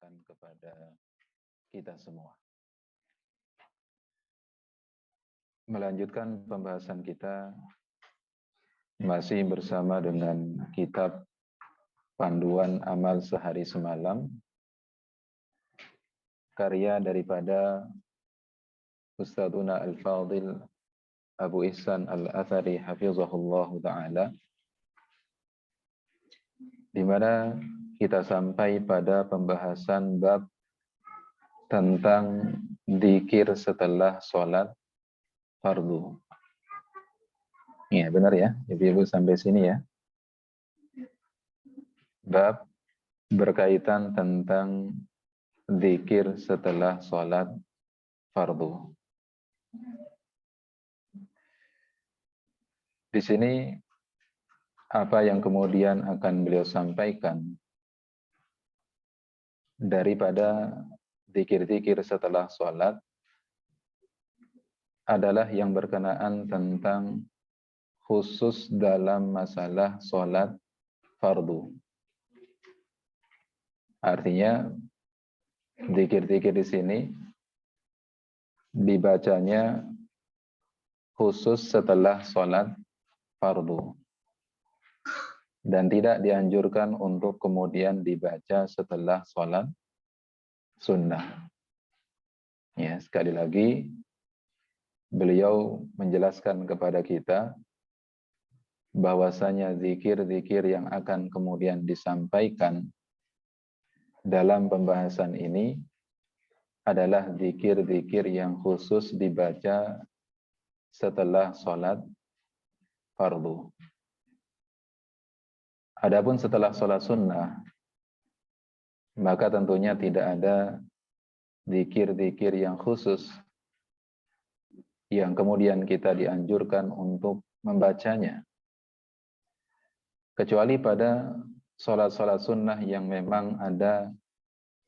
kepada kita semua. Melanjutkan pembahasan kita masih bersama dengan kitab Panduan Amal Sehari Semalam, karya daripada Ustadzuna Al-Fadil Abu Ihsan Al-Athari hafizahullah ta'ala, di mana kita sampai pada pembahasan bab tentang dzikir setelah sholat fardu. Iya, benar ya, Ibu-ibu sampai sini ya. Bab berkaitan tentang dzikir setelah sholat fardu. Di sini apa yang kemudian akan beliau sampaikan daripada dzikir-dzikir setelah sholat adalah yang berkenaan tentang khusus dalam masalah sholat fardu. Artinya dzikir-dzikir di sini dibacanya khusus setelah sholat fardu dan tidak dianjurkan untuk kemudian dibaca setelah sholat sunnah. Ya, sekali lagi beliau menjelaskan kepada kita bahwasanya zikir-zikir yang akan kemudian disampaikan dalam pembahasan ini adalah zikir-zikir yang khusus dibaca setelah sholat fardu. Adapun setelah sholat sunnah, maka tentunya tidak ada zikir-zikir yang khusus yang kemudian kita dianjurkan untuk membacanya. Kecuali pada sholat-sholat sunnah yang memang ada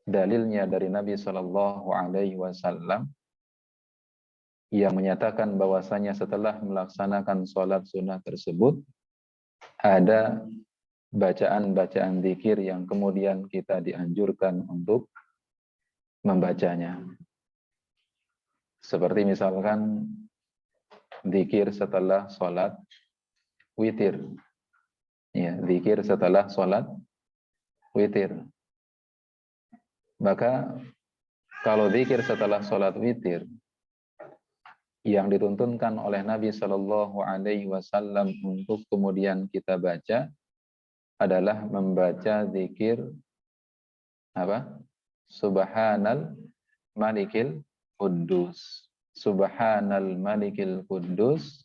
dalilnya dari Nabi Shallallahu Alaihi Wasallam yang menyatakan bahwasanya setelah melaksanakan sholat sunnah tersebut ada bacaan-bacaan zikir yang kemudian kita dianjurkan untuk membacanya. Seperti misalkan zikir setelah sholat witir. Ya, zikir setelah sholat witir. Maka kalau zikir setelah sholat witir yang dituntunkan oleh Nabi Shallallahu Alaihi Wasallam untuk kemudian kita baca adalah membaca zikir apa? Subhanal Malikil Quddus. Subhanal Malikil Quddus.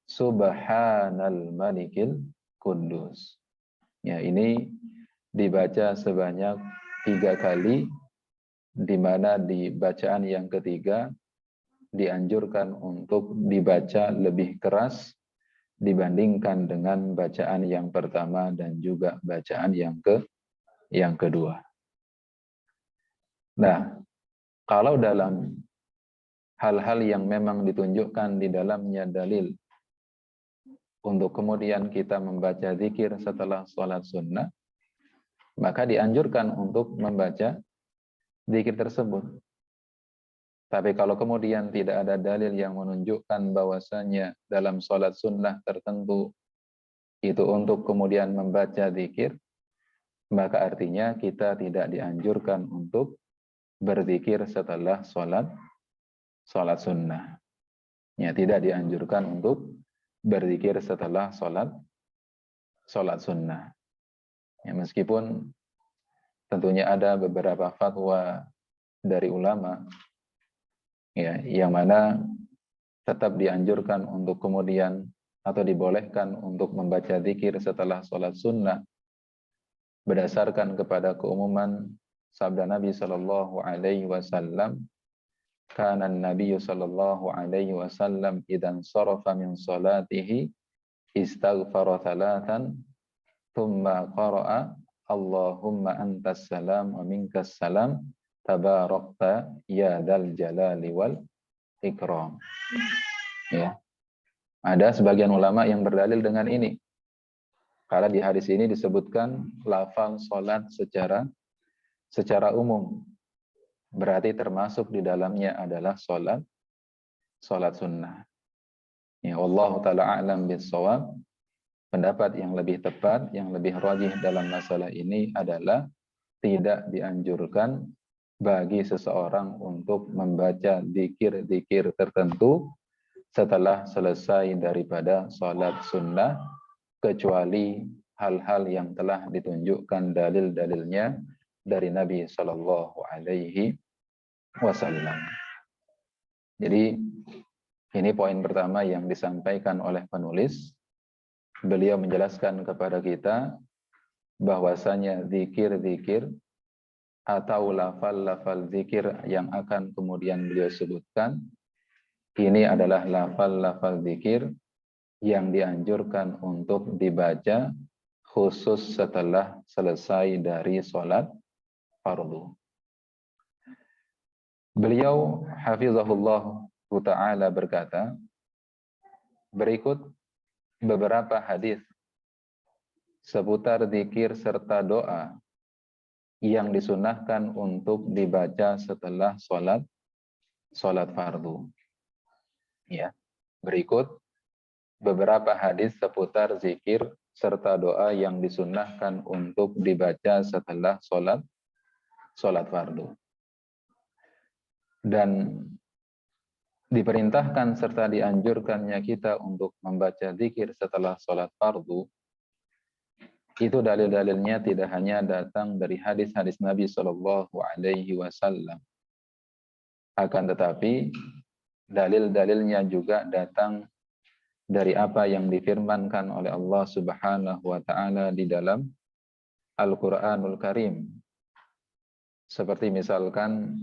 Subhanal Malikil Quddus. Ya, ini dibaca sebanyak 3 kali, di mana di bacaan yang ketiga dianjurkan untuk dibaca lebih keras dibandingkan dengan bacaan yang pertama dan juga bacaan yang kedua. Nah, kalau dalam hal-hal yang memang ditunjukkan di dalamnya dalil untuk kemudian kita membaca zikir setelah sholat sunnah, maka dianjurkan untuk membaca zikir tersebut. Tapi kalau kemudian tidak ada dalil yang menunjukkan bahwasanya dalam sholat sunnah tertentu itu untuk kemudian membaca zikir, maka artinya kita tidak dianjurkan untuk berzikir setelah sholat sunnah. Ya, tidak dianjurkan untuk berzikir setelah sholat sunnah. Ya, meskipun tentunya ada beberapa fatwa dari ulama ya, yang mana tetap dianjurkan untuk kemudian atau dibolehkan untuk membaca zikir setelah sholat sunnah berdasarkan kepada keumuman sabda Nabi Shallallahu Alaihi Wasallam, kana Nabi Shallallahu Alaihi Wasallam idan sarafa min salatihi istaghfara thalathan thumma qara'a Allahumma antas salam wa minkas salam tabarakta ya dzal jalali wal ikram. Ya. Ada sebagian ulama yang berdalil dengan ini. Karena di hadis ini disebutkan lafal salat secara secara umum. Berarti termasuk di dalamnya adalah sholat sunnah. Ya, wallahu ta'ala a'lam bis-shawab. Pendapat yang lebih tepat, yang lebih rajih dalam masalah ini adalah tidak dianjurkan bagi seseorang untuk membaca dzikir-dzikir tertentu setelah selesai daripada sholat sunnah, kecuali hal-hal yang telah ditunjukkan dalil-dalilnya dari Nabi Shallallahu Alaihi Wasallam. Jadi ini poin pertama yang disampaikan oleh penulis. Beliau menjelaskan kepada kita bahwasanya zikir-zikir atau lafal-lafal zikir yang akan kemudian beliau sebutkan, ini adalah lafal-lafal zikir yang dianjurkan untuk dibaca khusus setelah selesai dari sholat fardu. Beliau hafizahullah ta'ala berkata, berikut beberapa hadis seputar zikir serta doa yang disunahkan untuk dibaca setelah sholat fardu. Ya, berikut beberapa hadis seputar zikir serta doa yang disunahkan untuk dibaca setelah sholat fardu. Dan diperintahkan serta dianjurkannya kita untuk membaca zikir setelah sholat fardu, itu dalil-dalilnya tidak hanya datang dari hadis-hadis Nabi Shallallahu Alaihi Wasallam, akan tetapi dalil-dalilnya juga datang dari apa yang difirmankan oleh Allah Subhanahu Wa Taala di dalam Al-Quranul Karim. Seperti misalkan,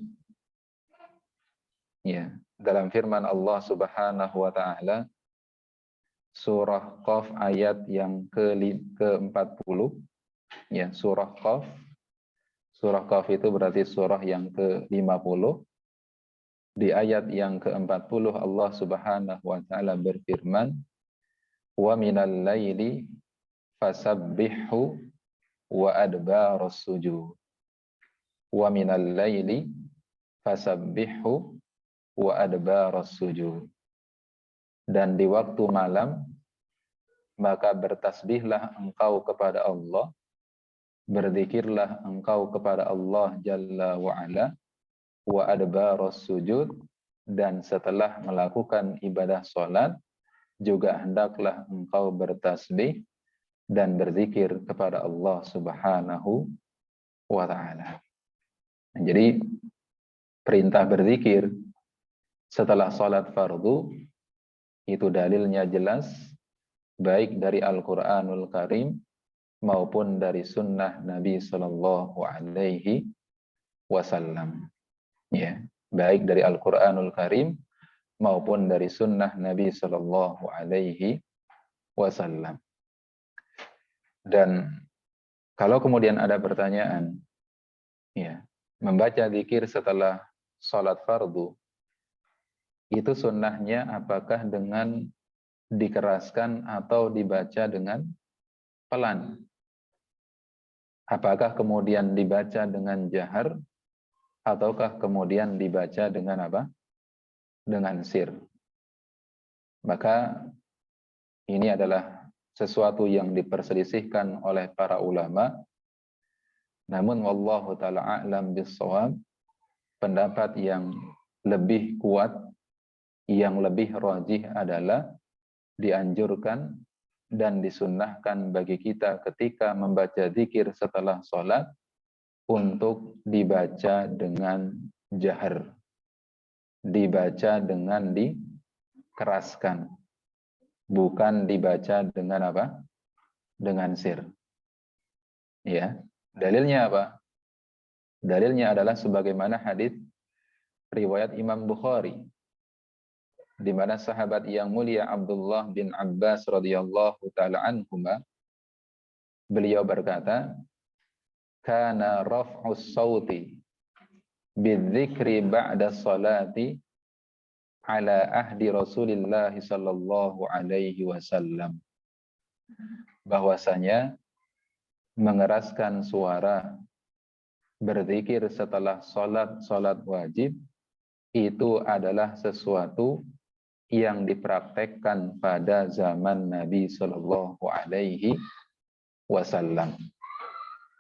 ya, dalam firman Allah Subhanahu Wa Taala surah Qaf ayat yang ke-40, ya, surah Qaf. Surah Qaf itu berarti surah yang ke-50. Di ayat yang ke-40 Allah Subhanahu wa taala berfirman, "Wa minal laili fasabbihhu wa adbaras sujud." Wa minal laili fasabbihhu wa adbaras sujud. Dan di waktu malam, maka bertasbihlah engkau kepada Allah, berzikirlah engkau kepada Allah Jalla wa'ala, wa adbaras sujud, dan setelah melakukan ibadah sholat, juga hendaklah engkau bertasbih dan berzikir kepada Allah Subhanahu wa ta'ala. Jadi, perintah berzikir setelah sholat fardu, itu dalilnya jelas, baik dari Al-Quranul Karim maupun dari sunnah Nabi Sallallahu Alaihi Wasallam. Ya, baik dari Al-Quranul Karim maupun dari sunnah Nabi Sallallahu Alaihi Wasallam. Dan kalau kemudian ada pertanyaan, ya, membaca zikir setelah sholat fardu, itu sunnahnya apakah dengan dikeraskan atau dibaca dengan pelan? Apakah kemudian dibaca dengan jahar ataukah kemudian dibaca dengan apa? Dengan sir. Maka ini adalah sesuatu yang diperselisihkan oleh para ulama. Namun wallahu ta'ala a'lam bis-shawab, pendapat yang lebih kuat, yang lebih rajih adalah dianjurkan dan disunnahkan bagi kita ketika membaca zikir setelah sholat untuk dibaca dengan jahar, dibaca dengan dikeraskan, bukan dibaca dengan apa? Dengan sir. Ya, dalilnya apa? Dalilnya adalah sebagaimana hadis riwayat Imam Bukhari, di mana sahabat yang mulia Abdullah bin Abbas radhiyallahu taala anhuma, beliau berkata, kana raf'us sauti bidzikri ba'da salati ala ahdi Rasulillah sallallahu alaihi wasallam. Bahwasanya mengeraskan suara berzikir setelah sholat wajib itu adalah sesuatu yang dipraktekkan pada zaman Nabi Shallallahu Alaihi Wasallam.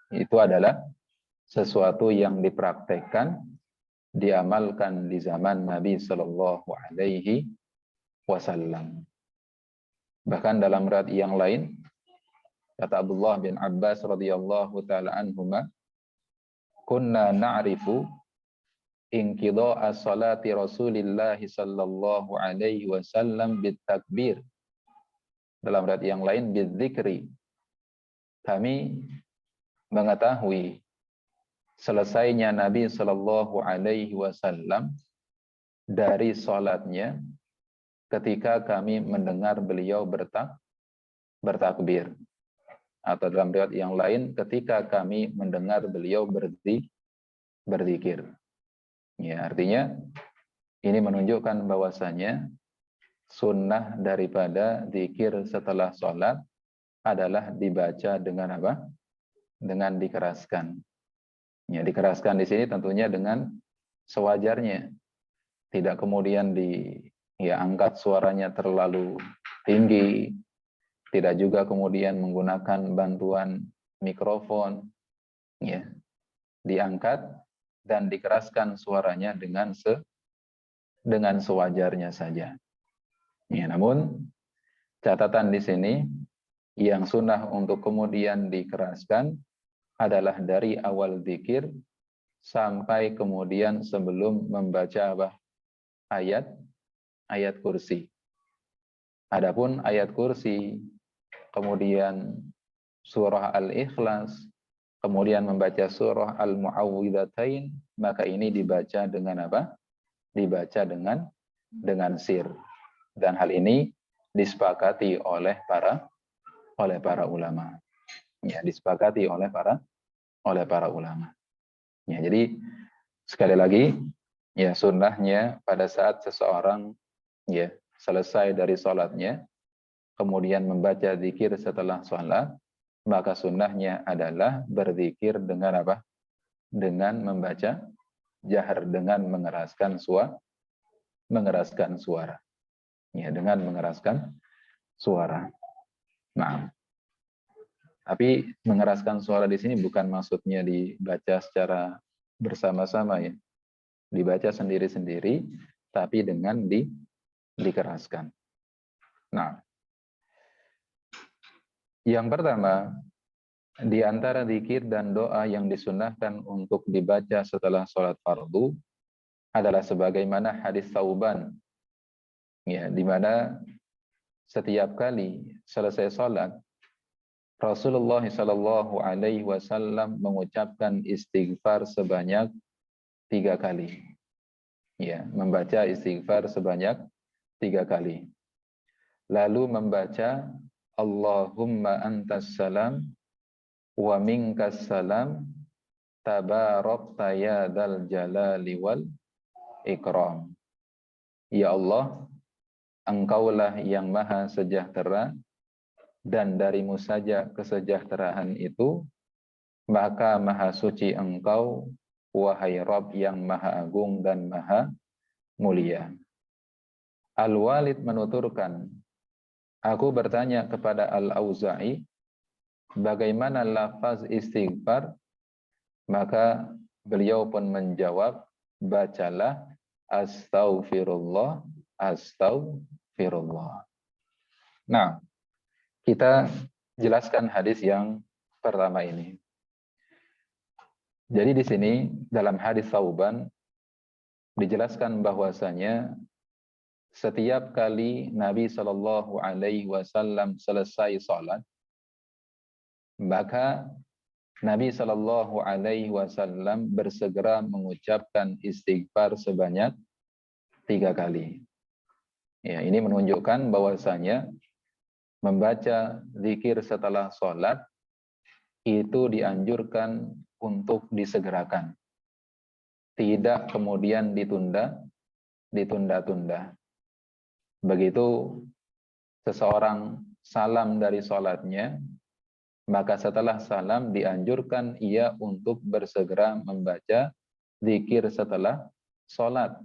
Itu adalah sesuatu yang dipraktekkan, diamalkan di zaman Nabi Shallallahu Alaihi Wasallam. Bahkan dalam riwayat yang lain, kata Abdullah bin Abbas radhiyallahu taala anhuma, kunna na'rifu inqidha'a salati Rasulillah sallallahu alaihi wasallam bitakbir. Dalam riwayat yang lain bidzikri. Kami mengetahui selesainya Nabi sallallahu alaihi wasallam dari salatnya ketika kami mendengar beliau bertakbir. Atau dalam riwayat yang lain ketika kami mendengar beliau berzikir. Ya, artinya ini menunjukkan bahwasanya sunnah daripada zikir setelah sholat adalah dibaca dengan apa? Dengan dikeraskan. Ya, dikeraskan di sini tentunya dengan sewajarnya. Tidak kemudian angkat suaranya terlalu tinggi. Tidak juga kemudian menggunakan bantuan mikrofon, ya, diangkat dan dikeraskan suaranya dengan sewajarnya saja. Ya, namun catatan di sini yang sunnah untuk kemudian dikeraskan adalah dari awal zikir sampai kemudian sebelum membaca ayat kursi. Adapun ayat kursi, kemudian surah Al-Ikhlas, kemudian membaca surah Al-Mu'awwidhatain, maka ini dibaca dengan apa? Dibaca dengan sir. Dan hal ini disepakati oleh para ulama. Ya, disepakati oleh para ulama. Ya, jadi sekali lagi, ya, sunnahnya pada saat seseorang ya selesai dari sholatnya, kemudian membaca zikir setelah sholat, maka sunnahnya adalah berzikir dengan apa? Dengan membaca jahar, dengan mengeraskan suara. Ya, dengan mengeraskan suara. Nah, tapi mengeraskan suara di sini bukan maksudnya dibaca secara bersama-sama, ya. Dibaca sendiri-sendiri, tapi dengan dikeraskan. Nah, yang pertama, di antara zikir dan doa yang disunnahkan untuk dibaca setelah sholat fardu adalah sebagaimana hadis Tsauban, ya, di mana setiap kali selesai sholat Rasulullah Shallallahu Alaihi Wasallam mengucapkan istighfar sebanyak 3 kali, ya, membaca istighfar sebanyak 3 kali, lalu membaca Allahumma antas salam wa minkas salam tabarakta ya dzal jalali wal ikram. Ya Allah, Engkaulah yang maha sejahtera dan darimu saja kesejahteraan itu, maka maha suci Engkau, wahai Rabb yang maha agung dan maha mulia. Al-Walid menuturkan, aku bertanya kepada Al-Auza'i, bagaimana lafaz istighfar? Maka beliau pun menjawab, bacalah astaghfirullah, astaghfirullah. Nah, kita jelaskan hadis yang pertama ini. Jadi di sini dalam hadis Tsauban dijelaskan bahwasanya setiap kali Nabi Shallallahu Alaihi Wasallam selesai sholat, maka Nabi Shallallahu Alaihi Wasallam bersegera mengucapkan istighfar sebanyak 3 kali. Ya, ini menunjukkan bahwasanya membaca zikir setelah sholat itu dianjurkan untuk disegerakan, tidak kemudian ditunda-tunda. Begitu seseorang salam dari sholatnya, Maka setelah salam dianjurkan ia untuk bersegera membaca zikir setelah sholat,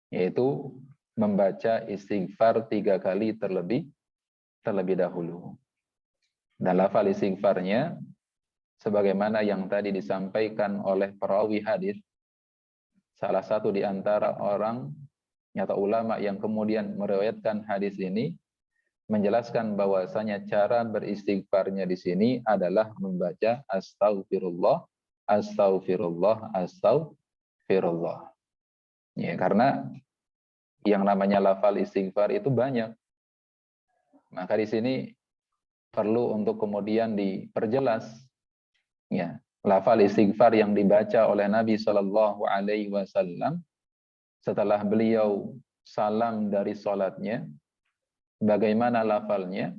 yaitu membaca istighfar 3 kali terlebih dahulu. Dan lafal istighfarnya sebagaimana yang tadi disampaikan oleh perawi hadis, salah satu di antara orang atau ulama yang kemudian meriwayatkan hadis ini menjelaskan bahwasanya cara beristighfarnya di sini adalah membaca astaghfirullah, astaghfirullah, astaghfirullah. Ya, karena yang namanya lafal istighfar itu banyak. Maka di sini perlu untuk kemudian diperjelas, ya, lafal istighfar yang dibaca oleh Nabi Shallallahu Alaihi Wasallam setelah beliau salam dari sholatnya, bagaimana lafalnya?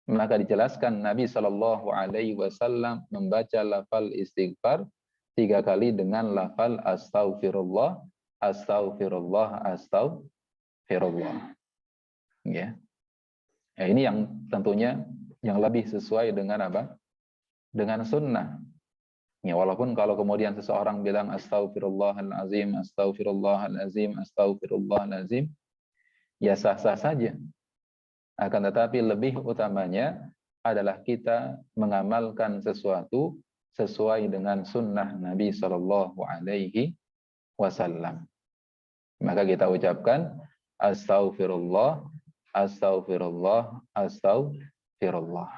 Maka dijelaskan Nabi Shallallahu Alaihi Wasallam membaca lafal istighfar 3 kali dengan lafal astaghfirullah, astaghfirullah, astaghfirullah. Ya. Ya, ini yang tentunya yang lebih sesuai dengan apa? Dengan sunnah. Ya, walaupun kalau kemudian seseorang bilang astaghfirullahalazim, astaghfirullahalazim, astaghfirullahalazim, ya sah-sah saja. Akan tetapi lebih utamanya adalah kita mengamalkan sesuatu sesuai dengan sunnah Nabi Shallallahu Alaihi Wasallam. Maka kita ucapkan astaghfirullah, astaghfirullah, astaghfirullah.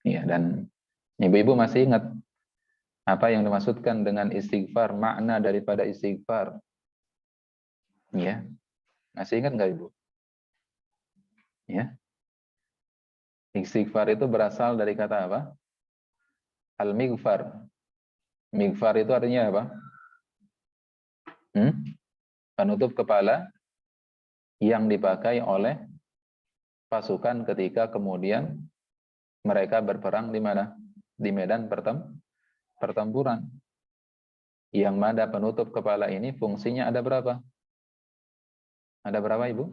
Ya, dan ibu-ibu masih ingat apa yang dimaksudkan dengan istighfar, makna daripada istighfar? Ya, masih ingat nggak ibu? Ya, istighfar itu berasal dari kata apa? Al-mighfar. Mighfar itu artinya apa? Penutup kepala yang dipakai oleh pasukan ketika kemudian mereka berperang di mana? Di medan pertempuran. Yang mana penutup kepala ini fungsinya ada berapa? Ada berapa ibu?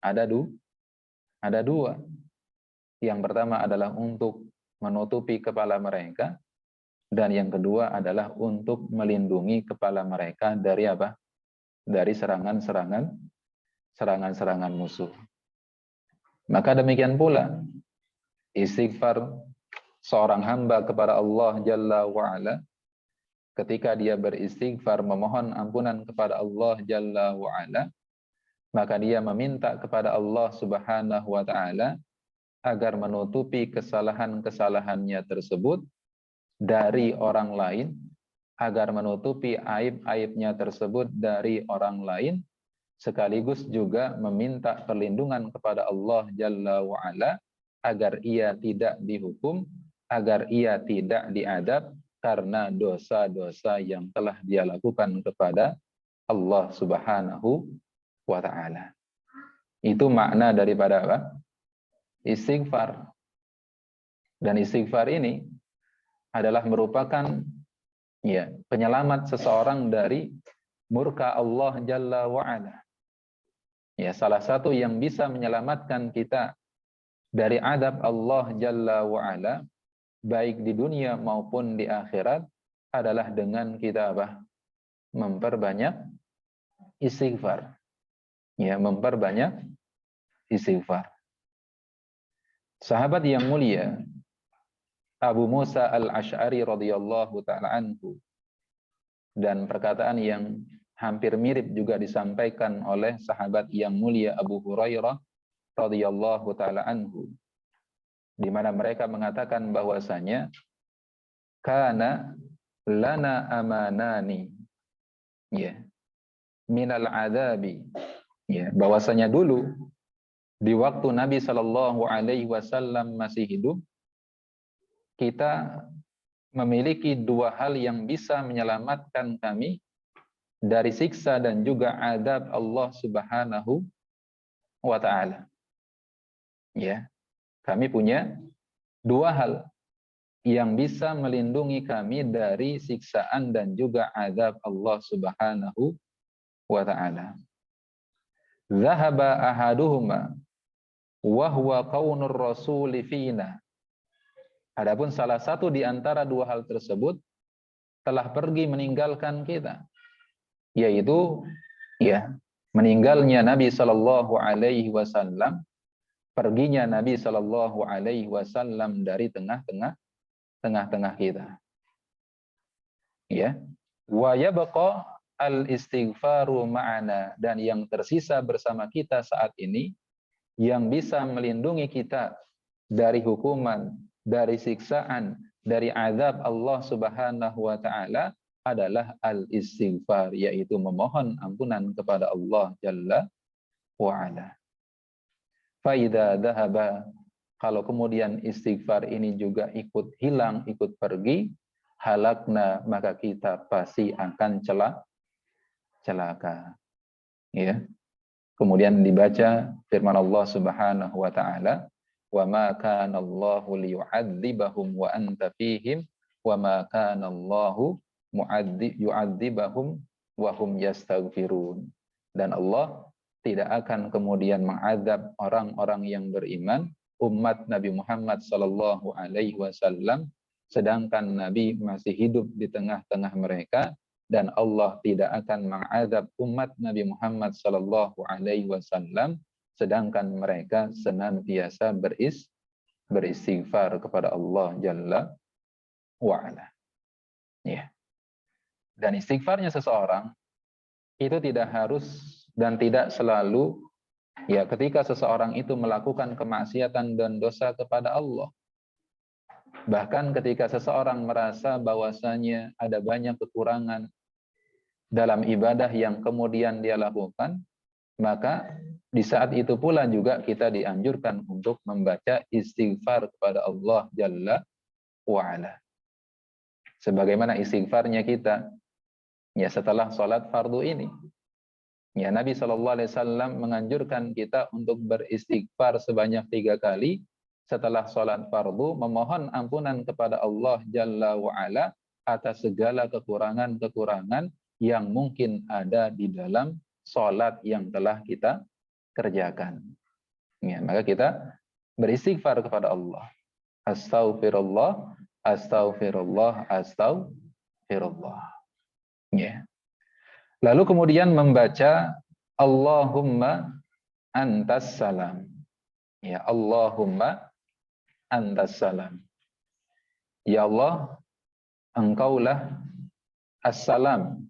Ada dua. Yang pertama adalah untuk menutupi kepala mereka, dan yang kedua adalah untuk melindungi kepala mereka dari apa? Dari serangan-serangan musuh. Maka demikian pula istighfar seorang hamba kepada Allah Jalla wa'ala, ketika dia beristighfar memohon ampunan kepada Allah Jalla wa'ala, maka dia meminta kepada Allah Subhanahu wa ta'ala agar menutupi kesalahan-kesalahannya tersebut dari orang lain, agar menutupi aib-aibnya tersebut dari orang lain, sekaligus juga meminta perlindungan kepada Allah Jalla wa'ala agar ia tidak dihukum, agar ia tidak diadab karena dosa-dosa yang telah dia lakukan kepada Allah Subhanahu wa ta'ala. Itu makna daripada apa? Istighfar. Dan istighfar ini adalah merupakan penyelamat seseorang dari murka Allah Jalla wa'ala. Ya, salah satu yang bisa menyelamatkan kita dari adab Allah Jalla wa'ala, baik di dunia maupun di akhirat, adalah dengan kita apa? Memperbanyak istighfar. Ya, memperbanyak istighfar. Sahabat yang mulia Abu Musa al-Ash'ari radhiyallahu ta'ala anhu, dan perkataan yang hampir mirip juga disampaikan oleh sahabat yang mulia Abu Hurairah radhiyallahu ta'ala anhu, di mana mereka mengatakan bahwasanya kana lana amanani, ya, minal adabi, ya, bahwasanya dulu di waktu Nabi Shallallahu Alaihi Wasallam masih hidup, kita memiliki 2 hal yang bisa menyelamatkan kami dari siksa dan juga adab Allah Subhanahu wa ta'ala. Ya, kami punya 2 hal yang bisa melindungi kami dari siksaan dan juga adab Allah Subhanahu wa ta'ala. Zahaba ahaduhuma wa huwa qaunur rasuli fina. Adapun salah satu di antara dua hal tersebut telah pergi meninggalkan kita, yaitu ya meninggalnya Nabi Shallallahu Alaihi Wasallam, perginya Nabi Shallallahu Alaihi Wasallam dari tengah-tengah kita. Ya, wa yabqa al istighfaru ma'ana, dan yang tersisa bersama kita saat ini yang bisa melindungi kita dari hukuman, dari siksaan, dari azab Allah Subhanahu wa taala adalah al-istighfar, yaitu memohon ampunan kepada Allah Jalla wa ala. Fa idza dhahaba, kalau kemudian istighfar ini juga ikut hilang, ikut pergi, halakna, maka kita pasti akan celaka. Ya. Kemudian dibaca firman Allah Subhanahu wa taala, wa ma kana Allahu liyu'adzibahum wa anta fihim wa ma kana Allahu yu'adzibahum wa hum yastaghfirun. Dan Allah tidak akan kemudian mengazab orang-orang yang beriman, umat Nabi Muhammad sallallahu alaihi wasallam, sedangkan Nabi masih hidup di tengah-tengah mereka, dan Allah tidak akan mengazab umat Nabi Muhammad sallallahu alaihi wasallam sedangkan mereka senantiasa beristighfar kepada Allah Jalla wa ala. Ya. Dan istighfarnya seseorang itu tidak harus dan tidak selalu ya ketika seseorang itu melakukan kemaksiatan dan dosa kepada Allah. Bahkan ketika seseorang merasa bahwasanya ada banyak kekurangan dalam ibadah yang kemudian dia lakukan, maka di saat itu pula juga kita dianjurkan untuk membaca istighfar kepada Allah Jalla wa'ala. Sebagaimana istighfarnya kita ya setelah sholat fardu ini. Ya, Nabi SAW menganjurkan kita untuk beristighfar sebanyak 3 kali setelah sholat fardu, memohon ampunan kepada Allah Jalla wa'ala atas segala kekurangan-kekurangan yang mungkin ada di dalam sholat yang telah kita kerjakan. Ya, maka kita beristighfar kepada Allah. Astaghfirullah, astaghfirullah, astaghfirullah. Ya. Lalu kemudian membaca Allahumma antas salam. Ya, Allahumma antas salam. Ya Allah, Engkaulah as-salam.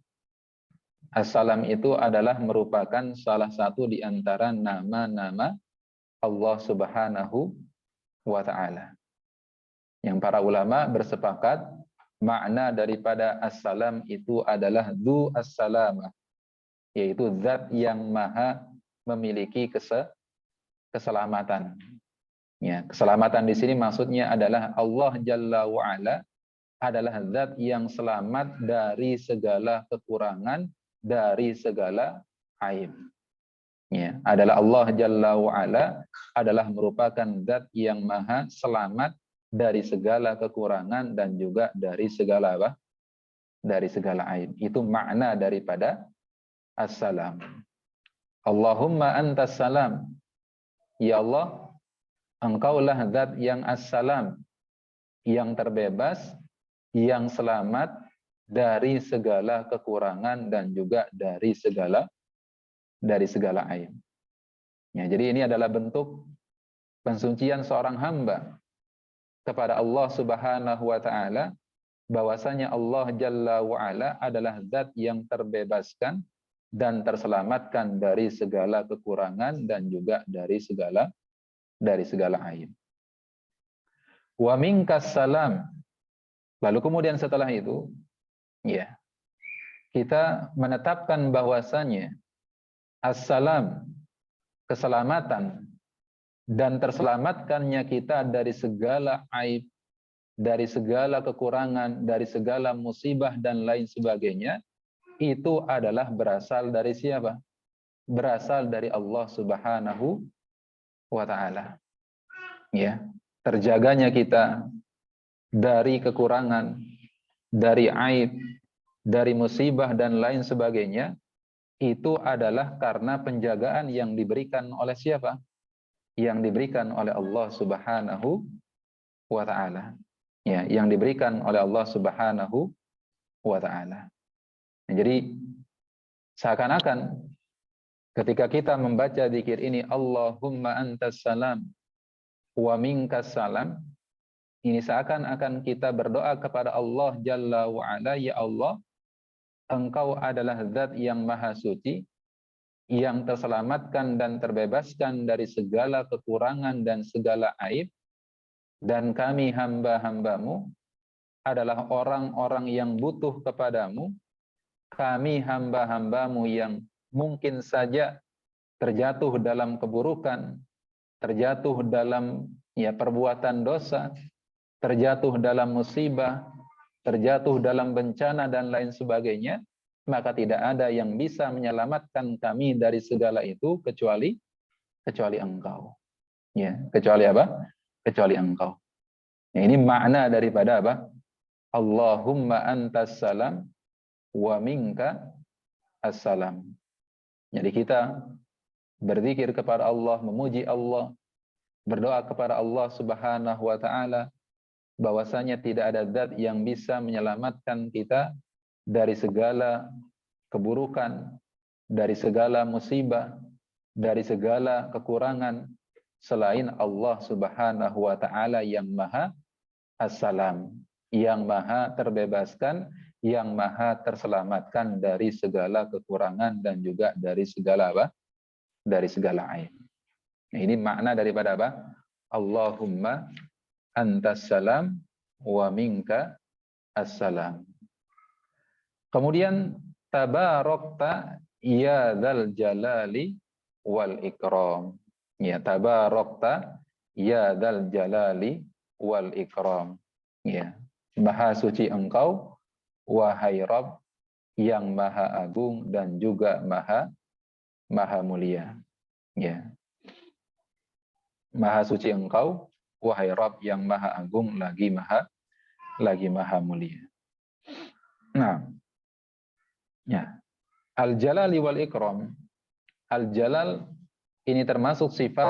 As-salam itu adalah merupakan salah satu di antara nama-nama Allah Subhanahu wa ta'ala. Yang para ulama bersepakat makna daripada as-salam itu adalah du as-salamah, yaitu zat yang maha memiliki keselamatan. Ya, keselamatan di sini maksudnya adalah Allah Jalla wa'ala adalah zat yang selamat dari segala kekurangan, dari segala aib. Ya, adalah Allah Jalla wa'ala adalah merupakan zat yang maha selamat dari segala kekurangan dan juga dari segala apa? Dari segala aib. Itu makna daripada as-salam. Allahumma antas salam. Ya Allah, Engkaulah zat yang as-salam, yang terbebas, yang selamat dari segala kekurangan dan juga dari segala aib. Ya, jadi ini adalah bentuk pensucian seorang hamba kepada Allah Subhanahu wa ta'ala, bahwasanya Allah Jalla wa'ala adalah zat yang terbebaskan dan terselamatkan dari segala kekurangan dan juga dari segala aib. Wa minkas salam. Lalu kemudian setelah itu, ya, kita menetapkan bahwasanya as-salam, keselamatan, dan terselamatkannya kita dari segala aib, dari segala kekurangan, dari segala musibah dan lain sebagainya, itu adalah berasal dari siapa? Berasal dari Allah Subhanahu wa ta'ala. Ya, terjaganya kita dari kekurangan, dari aib, dari musibah dan lain sebagainya, itu adalah karena penjagaan yang diberikan oleh siapa? Yang diberikan oleh Allah Subhanahu wa ta'ala. ya, yang diberikan oleh Allah Subhanahu wa taala. Jadi seakan-akan ketika kita membaca zikir ini, Allahumma antas salam wa minkas salam, ini seakan-akan kita berdoa kepada Allah Jalla wa ala, ya Allah, Engkau adalah zat yang maha suci, yang terselamatkan dan terbebaskan dari segala kekurangan dan segala aib, dan kami hamba-hambamu adalah orang-orang yang butuh kepadamu, kami hamba-hambamu yang mungkin saja terjatuh dalam keburukan, terjatuh dalam perbuatan dosa, terjatuh dalam musibah, terjatuh dalam bencana dan lain sebagainya, maka tidak ada yang bisa menyelamatkan kami dari segala itu kecuali Engkau. Ya, kecuali apa? Kecuali Engkau. Ya, ini makna daripada apa? Allahumma antas salam wa minka assalam. Jadi kita berzikir kepada Allah, memuji Allah, berdoa kepada Allah Subhanahu wa taala bahwasanya tidak ada zat yang bisa menyelamatkan kita dari segala keburukan, dari segala musibah, dari segala kekurangan selain Allah Subhanahu wa taala yang Maha As-Salam, yang Maha terbebaskan, yang Maha terselamatkan dari segala kekurangan dan juga dari segala apa? Dari segala aib. Nah, ini makna daripada apa? Allahumma antas salam wa minka assalam. Kemudian tabarakta ya dzal jalali wal ikram. Ya, tabarakta ya dzal jalali wal ikram. Ya, maha suci Engkau wahai Rabb yang maha agung dan juga maha mulia. Ya. Maha suci Engkau wahai Rabb yang maha agung lagi maha mulia. Nah, ya. Al-Jalali wal Ikram. Al-Jalal ini termasuk sifat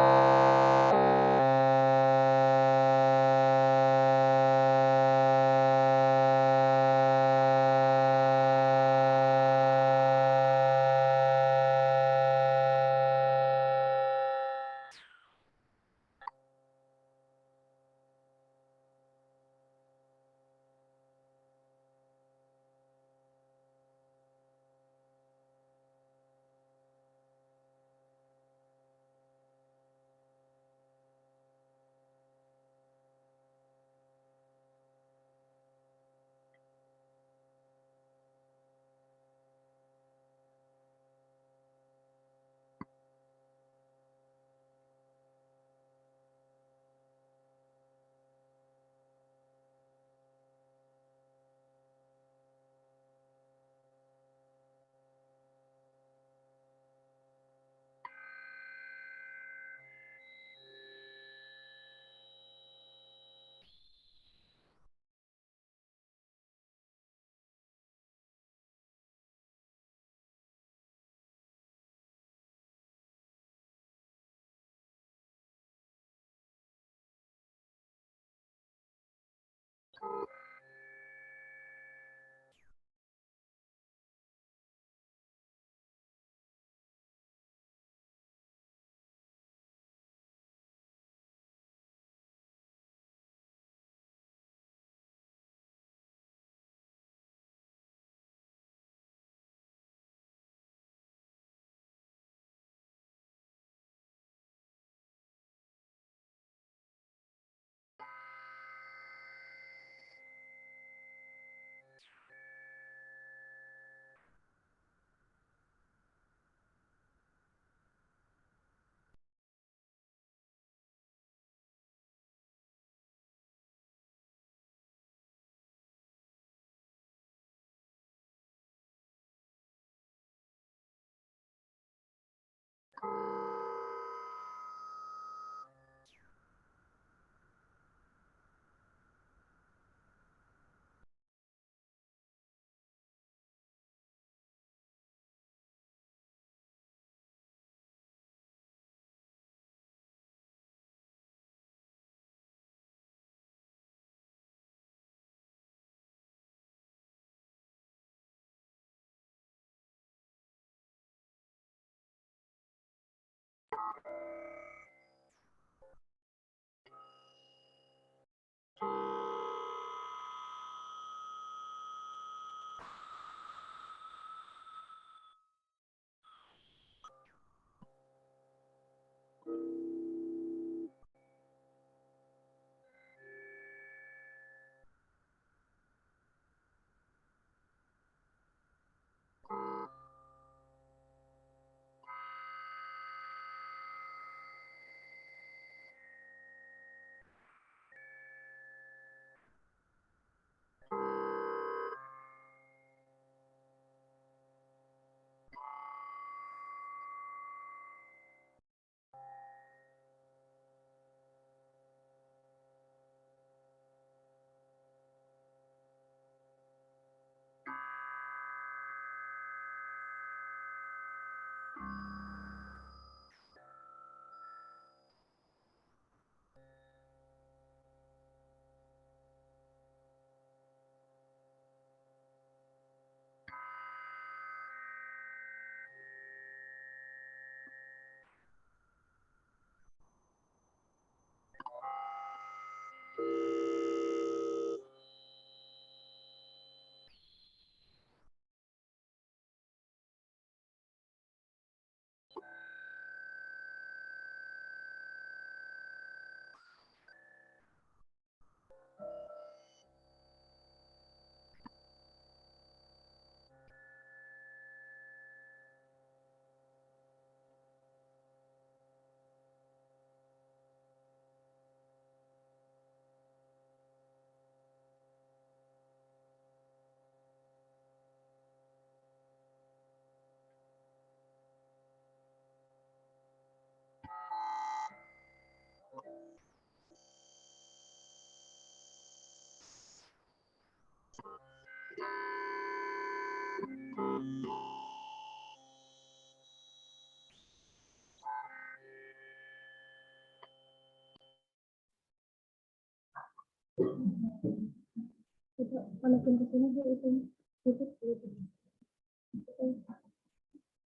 Makin kesini dia itu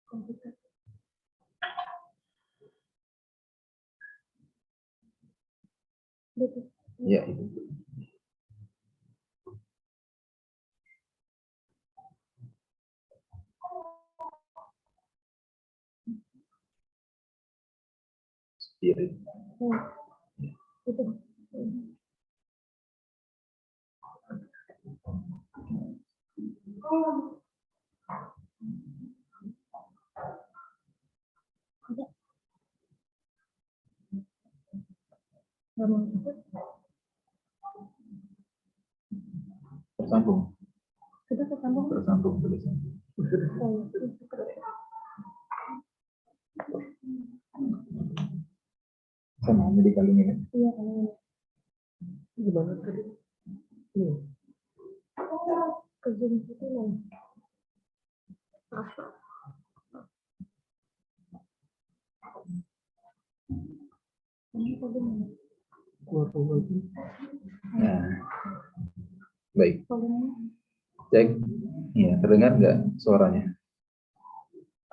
komputer. Ya, itu. Spirit. Itu. Ada. Tersambung. Sudah tersambung. Tersambung. Sama hanya dikalungin. Iya. Gimana tadi? Ke Zoom itu loh. Nah, baik. Cek, ya terdengar nggak suaranya?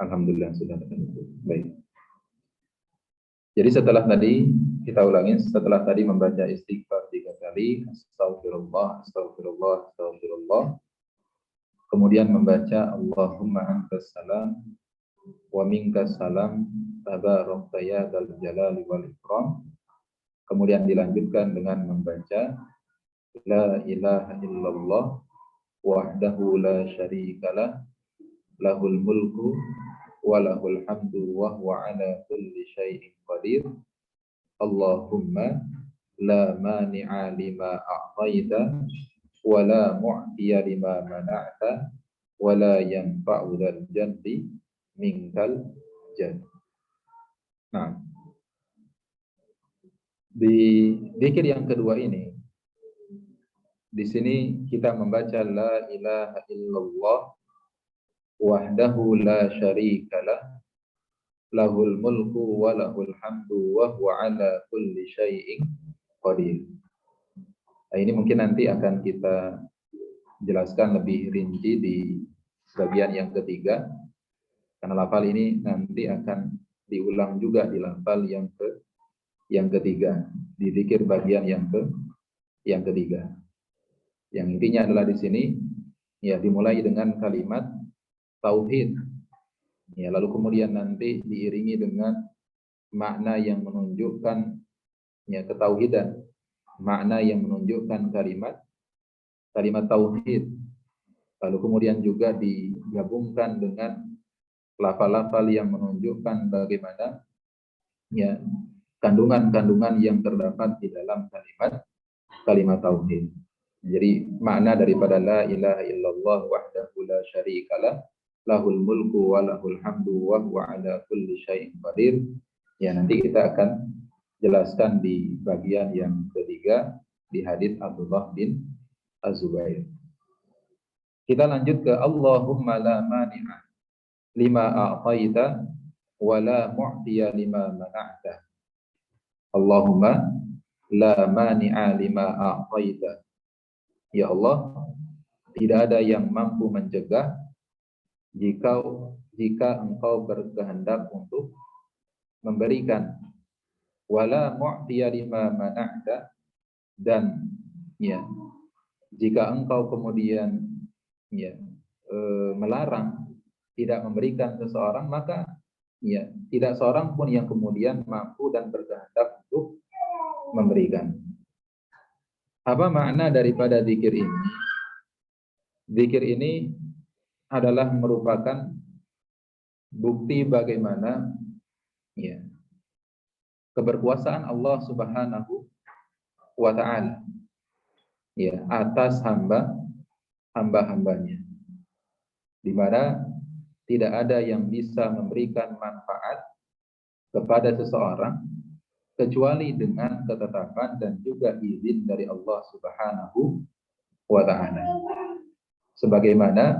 Alhamdulillah sudah terdengar. Baik. Jadi setelah tadi kita ulangi, setelah tadi membaca istighfar 3 kali, astagfirullah, astagfirullah, astagfirullah. Kemudian membaca Allahumma antas salam wa minkas salam tabarakta ya dzal jalali wal ikram. Kemudian dilanjutkan dengan membaca la ilaha illallah wahdahu la syarikalah lahul mulku wa lahul hamdu wa huwa ala kulli syai'in qadir. Allahumma la mani'a lima a'taita wa la mu'tiya lima mana'ta wa la yanfa'u dzal jaddi minkal jadd. Nah, di zikir yang kedua ini, di sini kita membaca la ilaha illallah wahdahu la syarikalah lahul mulku wa lahul hamdu wa huwa ala kulli syai'in qadir. Nah, ini mungkin nanti akan kita jelaskan lebih rinci di bagian yang ketiga, karena lafal ini nanti akan diulang juga di lafal yang ketiga, di zikir bagian yang ketiga. Yang intinya adalah di sini ya dimulai dengan kalimat tauhid. Ya, lalu kemudian nanti diiringi dengan makna yang menunjukkan ya ketauhidan, makna yang menunjukkan kalimat tauhid. Lalu kemudian juga digabungkan dengan lafal-lafal yang menunjukkan bagaimana ya kandungan-kandungan yang terdapat di dalam kalimat tauhid. Jadi makna daripada la ilaha illallah wahdahu la syarikalah lahul mulku wa lahul hamdu wa huwa ala kulli syai'in qadir. Ya, nanti kita akan jelaskan di bagian yang ketiga di hadis Abdullah bin Az-Zubair. Kita lanjut ke Allahumma la mani'a lima a'taita wa la mu'tiya lima mana'ta. Allahumma la mani'a lima a'taita. Ya Allah, tidak ada yang mampu mencegah jika engkau berkehendak untuk memberikan, wala mu'tiya lima mana'ta, dan ya jika engkau kemudian ya melarang, tidak memberikan seseorang, maka ya tidak seorang pun yang kemudian mampu dan berkehendak untuk memberikan. Apa makna daripada zikir ini? Zikir ini adalah merupakan bukti bagaimana ya keberkuasaan Allah Subhanahu wa ta'ala ya atas hamba-hambanya, di mana tidak ada yang bisa memberikan manfaat kepada seseorang kecuali dengan ketetapan dan juga izin dari Allah Subhanahu wa ta'ala. Sebagaimana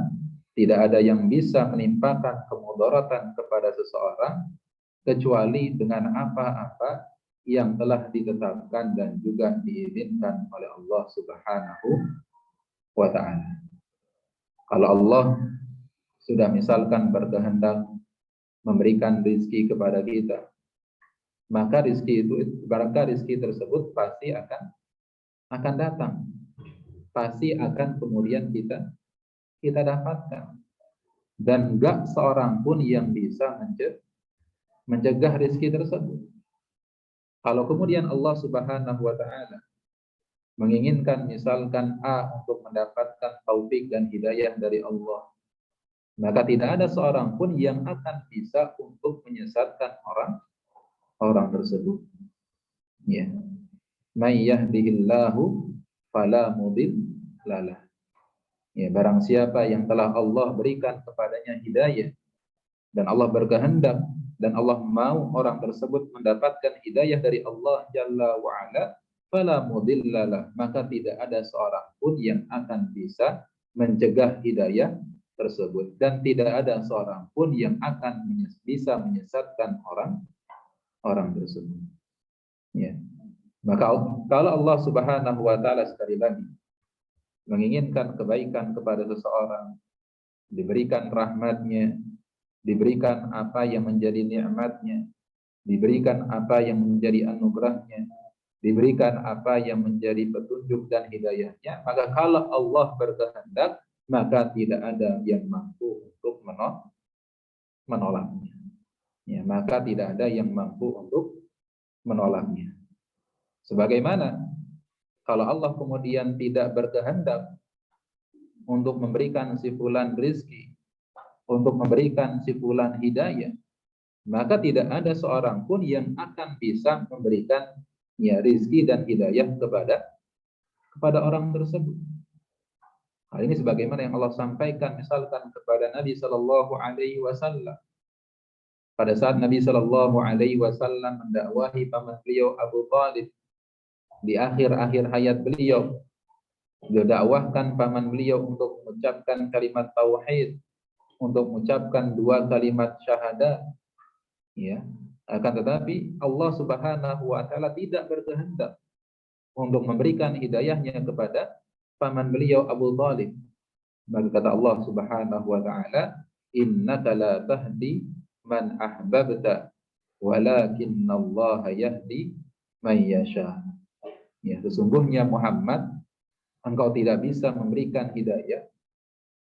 tidak ada yang bisa menimpakan kemudaratan kepada seseorang kecuali dengan apa-apa yang telah ditetapkan dan juga diizinkan oleh Allah Subhanahu wa ta'ala. Kalau Allah sudah misalkan berkehendak memberikan rizki kepada kita, maka rizki tersebut pasti akan datang, pasti akan kemudian kita dapatkan, dan enggak seorang pun yang bisa mencegah rizki tersebut. Kalau kemudian Allah Subhanahu wa ta'ala menginginkan misalkan A untuk mendapatkan taufik dan hidayah dari Allah, maka tidak ada seorang pun yang akan bisa untuk menyesatkan orang tersebut. Ya. May yahdihillahu fala mudhillalah. Ya, barang siapa yang telah Allah berikan kepadanya hidayah dan Allah berkehendak dan Allah mau orang tersebut mendapatkan hidayah dari Allah Jalla wa Ala, fala mudhillalah, maka tidak ada seorang pun yang akan bisa mencegah hidayah tersebut, dan tidak ada seorang pun yang akan bisa menyesatkan orang tersebut. Ya. Maka kalau Allah Subhanahu wa ta'ala sekali lagi menginginkan kebaikan kepada seseorang, diberikan rahmatnya, diberikan apa yang menjadi nikmatnya, diberikan apa yang menjadi anugerahnya, diberikan apa yang menjadi petunjuk dan hidayahnya, maka kalau Allah berkehendak, maka tidak ada yang mampu untuk menolaknya. Ya, maka tidak ada yang mampu untuk menolaknya. Sebagaimana kalau Allah kemudian tidak berkehendak untuk memberikan si fulan rizki, untuk memberikan si fulan hidayah, maka tidak ada seorang pun yang akan bisa memberikan ya rizki dan hidayah kepada orang tersebut. Hal ini sebagaimana yang Allah sampaikan misalkan kepada Nabi Shallallahu Alaihi Wasallam pada saat Nabi Shallallahu Alaihi Wasallam mendakwahi paman beliau Abu Thalib di akhir-akhir hayat beliau. Beliau dakwahkan paman beliau untuk mengucapkan kalimat tauhid, untuk mengucapkan 2 kalimat syahadat. Ya, akan tetapi Allah Subhanahu wa ta'ala tidak berkehendak untuk memberikan hidayahnya kepada paman beliau Abu Thalib. Maka kata Allah Subhanahu wa ta'ala, innaka la tahdi man ahbabta walakinnallaha yahdi man yasha. Ya, sesungguhnya Muhammad, engkau tidak bisa memberikan hidayah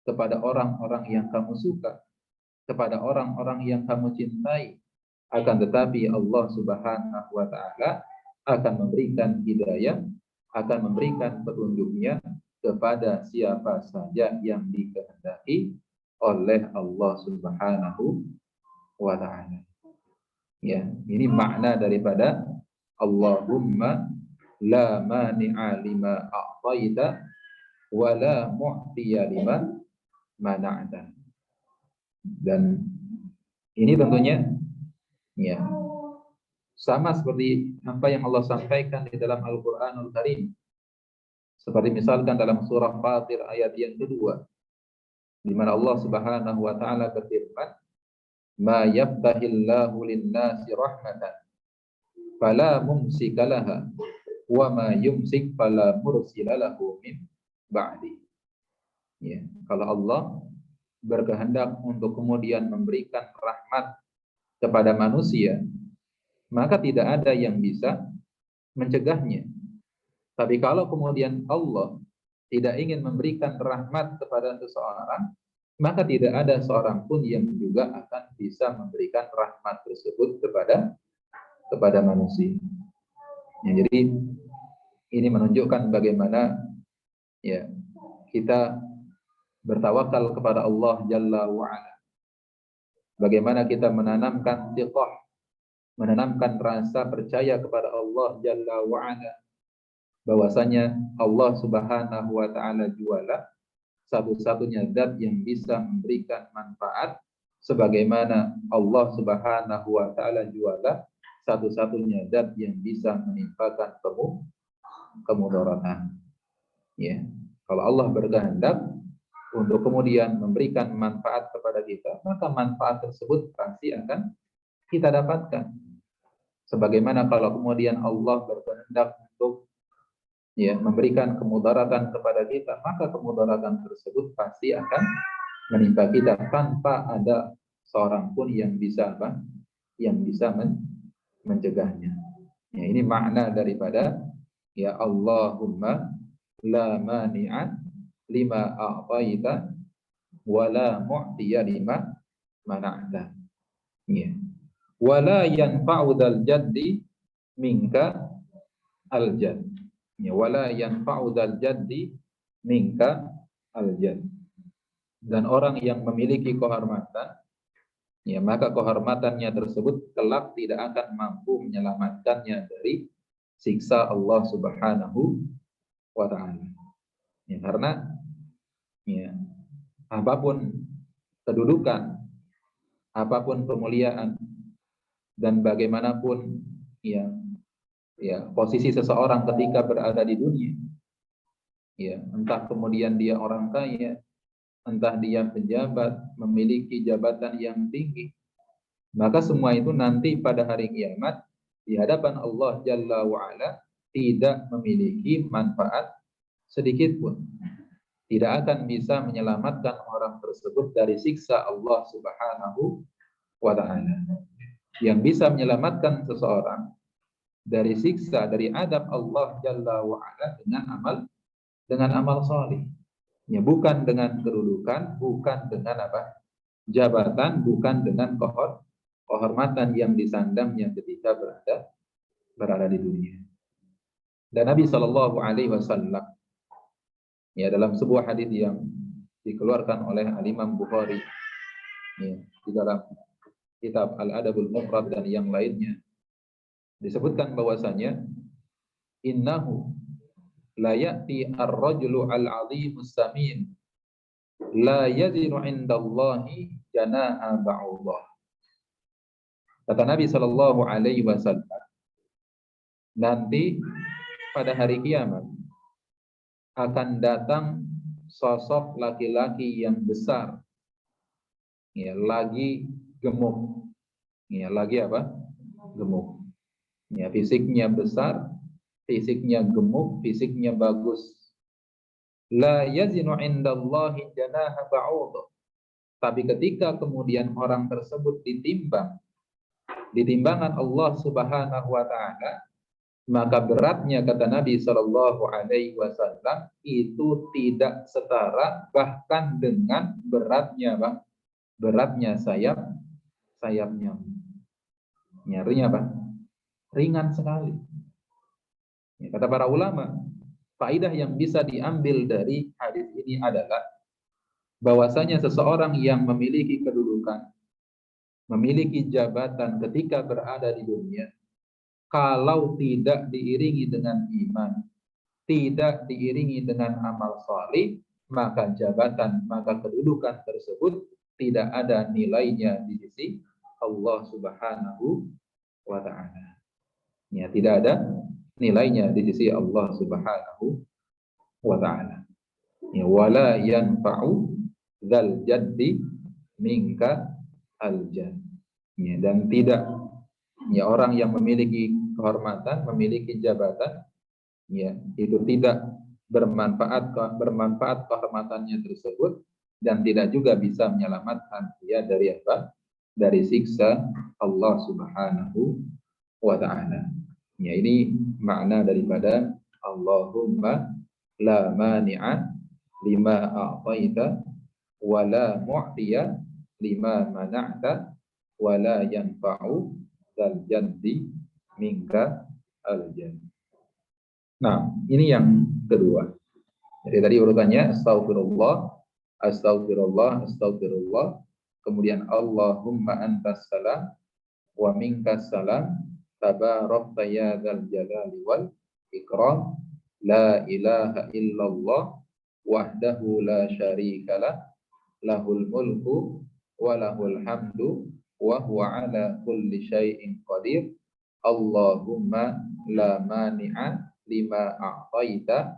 kepada orang-orang yang kamu suka, kepada orang-orang yang kamu cintai. Akan tetapi Allah Subhanahu wa ta'ala akan memberikan hidayah, akan memberikan petunjuknya kepada siapa saja yang dikehendaki oleh Allah Subhanahu wa ta'ala. Ya, ini makna daripada Allahumma la mani'a lima a'taita wa la mu'tiya lima mana'ta. Dan ini tentunya ya sama seperti apa yang Allah sampaikan di dalam Al-Qur'anul Karim. Seperti misalkan dalam surah Fatir ayat yang kedua, di mana Allah Subhanahu wa ta'ala berfirman, "Ma yaftahillahu lin-nasi rahmatan fala mumsika laha wa ma yumsik fala mursila lahu min ba'di." Ya, kalau Allah berkehendak untuk kemudian memberikan rahmat kepada manusia, maka tidak ada yang bisa mencegahnya. Tapi kalau kemudian Allah tidak ingin memberikan rahmat kepada seseorang, maka tidak ada seorang pun yang juga akan bisa memberikan rahmat tersebut kepada manusia. Ya, jadi ini menunjukkan bagaimana ya kita bertawakal kepada Allah Jalla wa'ala. Bagaimana kita menanamkan thiqah, menanamkan rasa percaya kepada Allah Jalla wa'ala, bahwasanya Allah Subhanahu wa ta'ala jualah satu-satunya zat yang bisa memberikan manfaat, sebagaimana Allah Subhanahu wa ta'ala jualah satu-satunya zat yang bisa menimpakan kemudaratan. Ya, kalau Allah berkehendak untuk kemudian memberikan manfaat kepada kita, maka manfaat tersebut pasti akan kita dapatkan. Sebagaimana kalau kemudian Allah berkehendak untuk ya memberikan kemudaratan kepada kita, maka kemudaratan tersebut pasti akan menimpa kita tanpa ada seorang pun yang bisa apa? Yang bisa mencegahnya. Ya, ini makna daripada ya Allahumma la mani'a lima a'taita wa la mu'tiya lima mana'ta. Ya. Wa la yanfa'u dzal jaddi minka al jadd. Ya, wa la yanfa'u dzal jaddi minka al jadd. Dan orang yang memiliki kehormatan, ya maka kehormatannya tersebut kelak tidak akan mampu menyelamatkannya dari siksa Allah Subhanahu wa taala. Ya, karena ya apapun kedudukan, apapun kemuliaan dan bagaimanapun ya posisi seseorang ketika berada di dunia, ya entah kemudian dia orang kaya, entah dia pejabat, memiliki jabatan yang tinggi, maka semua itu nanti pada hari kiamat di hadapan Allah Jalla wa'ala tidak memiliki manfaat sedikit pun. Tidak akan bisa menyelamatkan orang tersebut dari siksa Allah Subhanahu wa ta'ala. Yang bisa menyelamatkan seseorang dari siksa, dari adab Allah Jalla wa'ala dengan amal salih. Ya, bukan dengan kedudukan, bukan dengan apa? Jabatan, bukan dengan kehormatan yang disandangnya ketika berada di dunia. Dan Nabi Shallallahu Alaihi Wasallam ya dalam sebuah hadis yang dikeluarkan oleh Al-Imam Bukhari ya, di dalam kitab Al-Adabul Mufrad dan yang lainnya disebutkan bahwasanya innahu la ya'ti ar-rajulu al-'azimus samin la yazinu 'indallahi janaha ba'udah. Kata Nabi Shallallahu Alaihi Wasallam, nanti pada hari kiamat akan datang sosok laki-laki yang besar, ya lagi gemuk, ya lagi apa? Gemuk. Ya fisiknya besar, fisiknya gemuk, fisiknya bagus. La yazinu 'indallahi janaha ba'udah. Tapi ketika kemudian orang tersebut ditimbang di timbangan Allah Subhanahu wa taala, maka beratnya kata Nabi Shallallahu Alaihi Wasallam itu tidak setara bahkan dengan beratnya sayapnya. Nyarinya apa? Ringan sekali. Ya, kata para ulama, faedah yang bisa diambil dari hadis ini adalah bahwasanya seseorang yang memiliki kedudukan, memiliki jabatan ketika berada di dunia, kalau tidak diiringi dengan iman, tidak diiringi dengan amal salih, maka jabatan, maka kedudukan tersebut tidak ada nilainya di sisi Allah Subhanahu wa ta'ala. Ya, tidak ada nilainya di sisi Allah Subhanahu wa ta'ala. Ya, wala yanfa'u dzal jaddi minka al-jadd. Ya, dan tidak ya orang yang memiliki kehormatan, memiliki jabatan, ya itu tidak bermanfaat kehormatannya tersebut dan tidak juga bisa menyelamatkan dia dari apa? Dari siksa Allah Subhanahu wa ta'ala. Ya, ini makna daripada Allahumma la mani'a lima a'taita wa la mu'tiya lima mana'ta wa la yanfa'u dzal jaddi minka al-jadd. Nah, ini yang kedua. Jadi tadi urutannya astagfirullah, astagfirullah, astagfirullah. Kemudian Allahumma antas salam wa minkas salam tabarakta ya dzal jalali wal ikram la ilaha illallah wahdahu la syarikalah lahul mulku wa lahul hamdu wa huwa ala kulli syai'in qadir. Allahumma la mani'a lima a'taita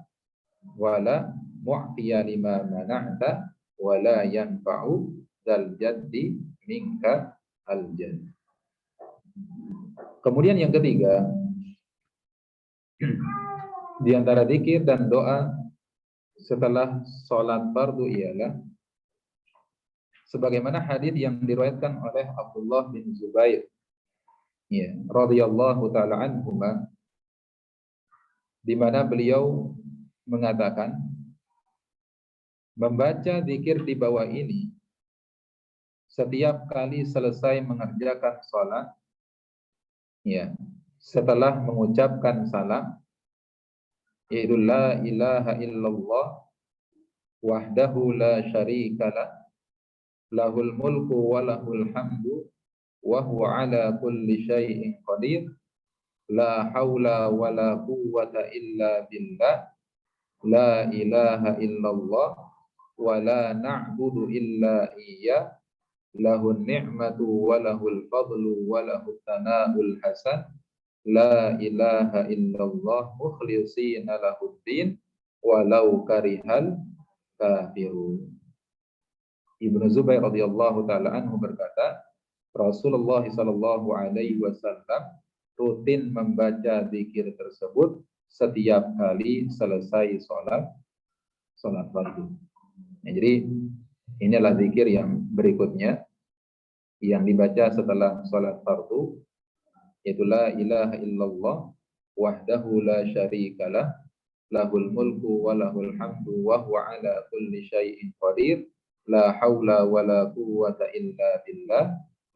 wa la mu'tiya lima mana'ta wa la yanfa'u dzal jaddi minka al jadd. Kemudian yang ketiga, Di antara zikir dan doa setelah sholat fardu ialah sebagaimana hadis yang diriwayatkan oleh Abdullah bin Zubair, ya, radhiyallahu taala anhuma, di mana beliau mengatakan membaca zikir di bawah ini setiap kali selesai mengerjakan sholat, ya, setelah mengucapkan salam, yaitu la ilaha illallah wahdahu la syarikalah lahul mulku wa lahul hamdu wa huwa ala kulli syai'in qadir la haula wa la quwwata illa billah la ilaha illallah wa la na'budu illa iyyah lahun ni'matu wa lahul fadlu wa lahut thana'ul hasan la ilaha illallah mukhlishina lahuddin walau karihal kafirun. Ibnu Zubair radhiyallahu taala anhu berkata, Rasulullah sallallahu alaihi wasallam rutin membaca zikir tersebut setiap kali selesai sholat fardu. Ya, jadi inilah zikir yang berikutnya yang dibaca setelah sholat fardu, yaitu la ilaha illallah wahdahu la syarikalah lahul mulku wa lahul hamdu wa huwa ala kulli syai'in qadir la haula wa la quwwata illa billah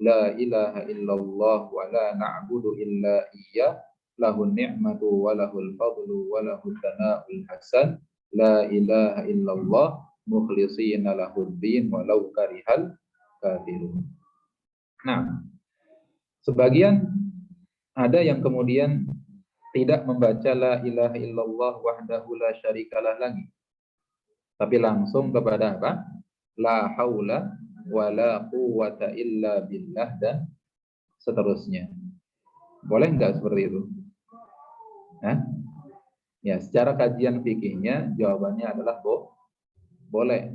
la ilaha illallah wa la na'budu illa iyyah lahun ni'matu wa lahul fadlu wa lahut thana'ul hasan la ilaha illallah mukhlishina lahuddin walau karihal kafirun. Nah, sebagian ada yang kemudian tidak membaca la ilaha illallah wahdahu la syarikalah lagi, tapi langsung kepada apa? La haula wa la quwwata illa billah dan seterusnya. Boleh enggak seperti itu? Hah? Ya, secara kajian fikihnya jawabannya adalah boleh.